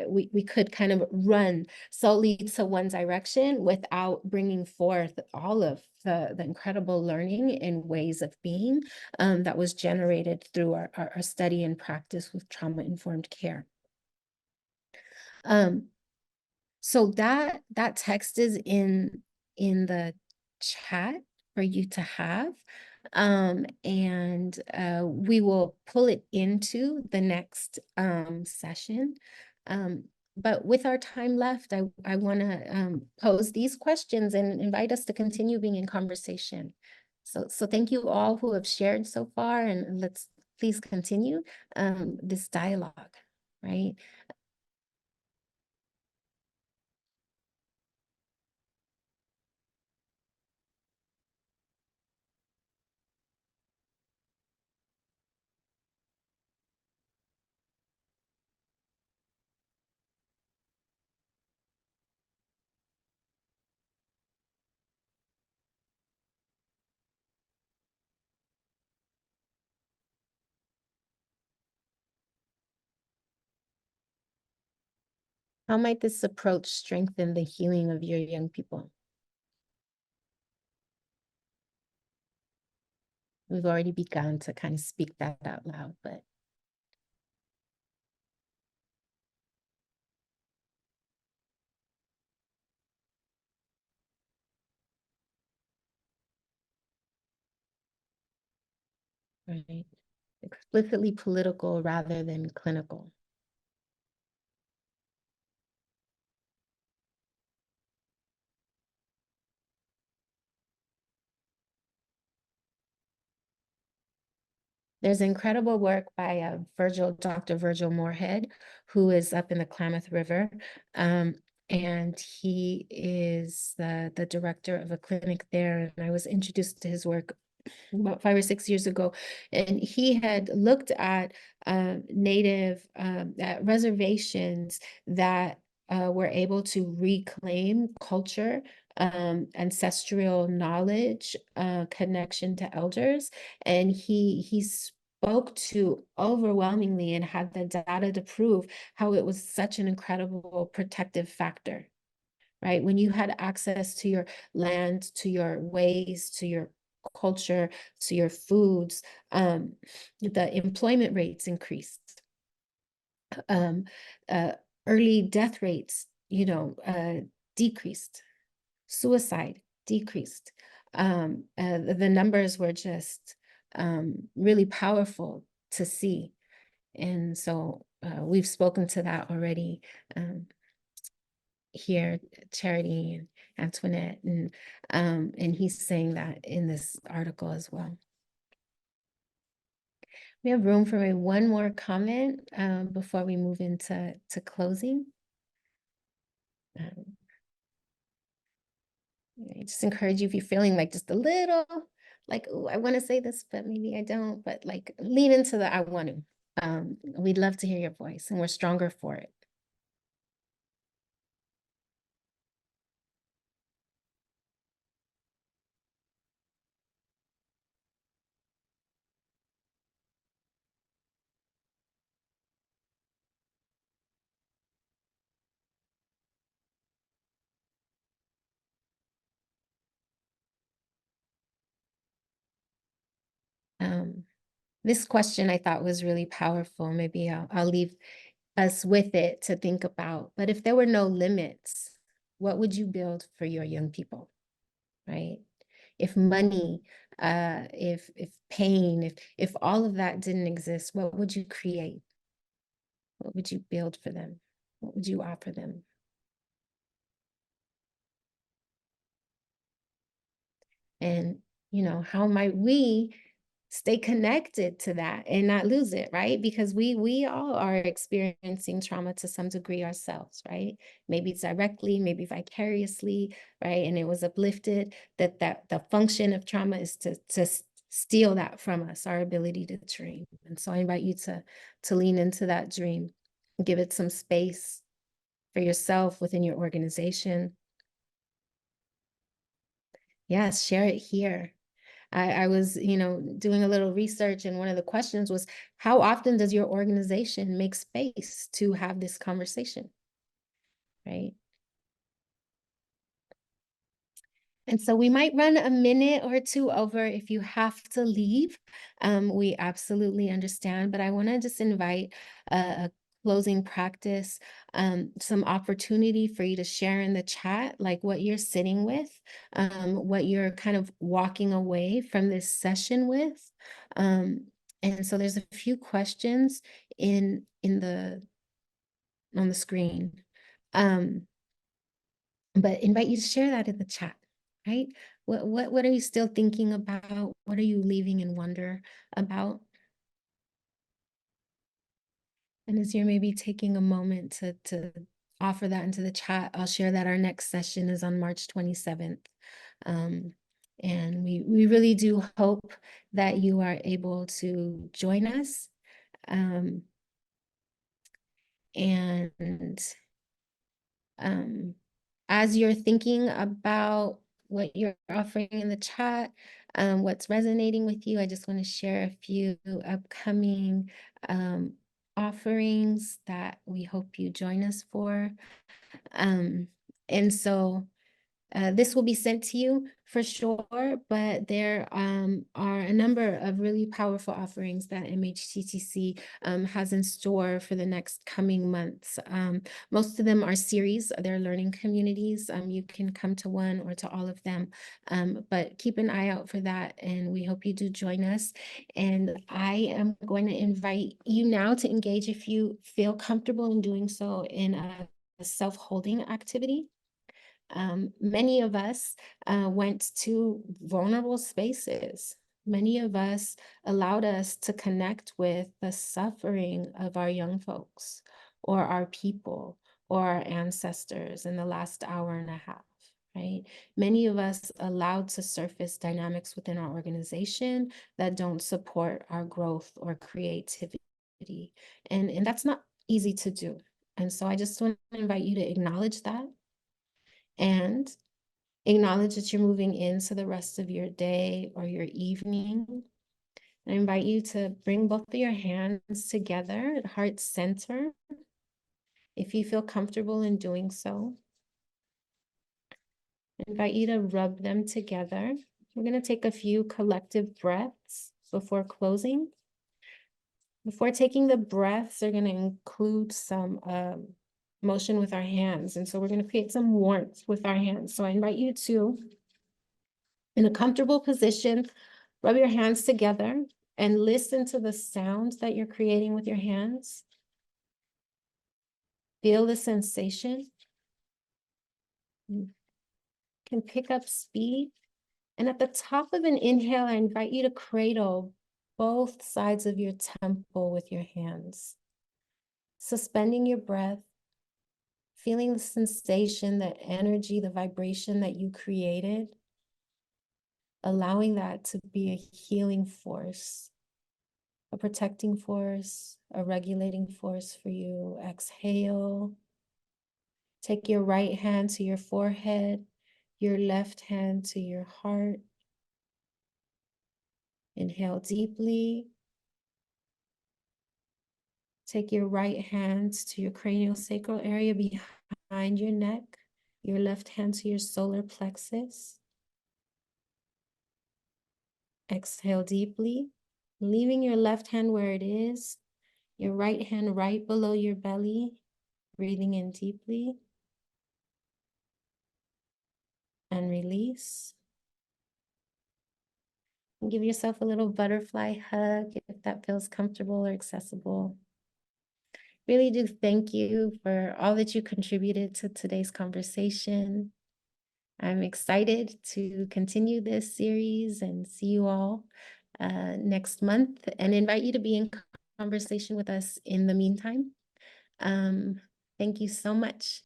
We could kind of run solely to one direction without bringing forth all of the incredible learning and ways of being that was generated through our study and practice with trauma-informed care. So that text is in the chat for you to have. And we will pull it into the next session. But with our time left, I want to pose these questions and invite us to continue being in conversation. So thank you all who have shared so far, and let's please continue this dialogue, right? How might this approach strengthen the healing of your young people? We've already begun to kind of speak that out loud, but right. Explicitly political rather than clinical. There's incredible work by Dr. Virgil Moorhead, who is up in the Klamath River. And he is the director of a clinic there. And I was introduced to his work about 5 or 6 years ago. And he had looked at native at reservations that were able to reclaim culture, ancestral knowledge, connection to elders. And he spoke to overwhelmingly and had the data to prove how it was such an incredible protective factor, right? When you had access to your land, to your ways, to your culture, to your foods, the employment rates increased. Early death rates, decreased. Suicide decreased. The numbers were just really powerful to see. And so we've spoken to that already here, Charity and Antoinette, and he's saying that in this article as well. We have room for one more comment before we move into closing. I just encourage you, if you're feeling like just a little like, oh, I want to say this, but maybe I don't, but like lean into the I want to. We'd love to hear your voice, and we're stronger for it. This question I thought was really powerful. Maybe I'll leave us with it to think about. But if there were no limits, what would you build for your young people, right? If money, if pain, if all of that didn't exist, what would you create? What would you build for them? What would you offer them? And, how might we stay connected to that and not lose it, right? Because we all are experiencing trauma to some degree ourselves, right? Maybe directly, maybe vicariously, right? And it was uplifted that the function of trauma is to steal that from us, our ability to dream. And so I invite you to lean into that dream, give it some space for yourself within your organization. Yes, share it here. I was, doing a little research, and one of the questions was, how often does your organization make space to have this conversation, right? And so we might run a minute or two over. If you have to leave, we absolutely understand, but I want to just invite a closing practice, some opportunity for you to share in the chat, like what you're sitting with, what you're kind of walking away from this session with. And so there's a few questions on the screen, but invite you to share that in the chat, right? What are you still thinking about? What are you leaving in wonder about? And as you're maybe taking a moment to offer that into the chat, I'll share that our next session is on March 27th. And we really do hope that you are able to join us. As you're thinking about what you're offering in the chat, what's resonating with you, I just want to share a few upcoming offerings that we hope you join us for. And so this will be sent to you for sure, but there are a number of really powerful offerings that MHTTC has in store for the next coming months. Most of them are series, they're learning communities. You can come to one or to all of them, but keep an eye out for that, and we hope you do join us. And I am going to invite you now to engage, if you feel comfortable in doing so, in a self-holding activity. Many of us went to vulnerable spaces. Many of us allowed us to connect with the suffering of our young folks or our people or our ancestors in the last hour and a half, right? Many of us allowed to surface dynamics within our organization that don't support our growth or creativity. And that's not easy to do. And so I just want to invite you to acknowledge that, and acknowledge that you're moving into the rest of your day or your evening. I invite you to bring both of your hands together at heart center, if you feel comfortable in doing so. I invite you to rub them together. We're going to take a few collective breaths before closing. Before taking the breaths, they're going to include some motion with our hands. And so we're going to create some warmth with our hands. So I invite you to, in a comfortable position, rub your hands together and listen to the sounds that you're creating with your hands. Feel the sensation. You can pick up speed. And at the top of an inhale, I invite you to cradle both sides of your temple with your hands, suspending your breath, feeling the sensation, the energy, the vibration that you created, allowing that to be a healing force, a protecting force, a regulating force for you. Exhale. Take your right hand to your forehead, your left hand to your heart. Inhale deeply. Take your right hand to your craniosacral area behind your neck, your left hand to your solar plexus. Exhale deeply, leaving your left hand where it is, your right hand right below your belly, breathing in deeply. And release. And give yourself a little butterfly hug if that feels comfortable or accessible. Really do thank you for all that you contributed to today's conversation. I'm excited to continue this series and see you all next month, and invite you to be in conversation with us in the meantime. Thank you so much.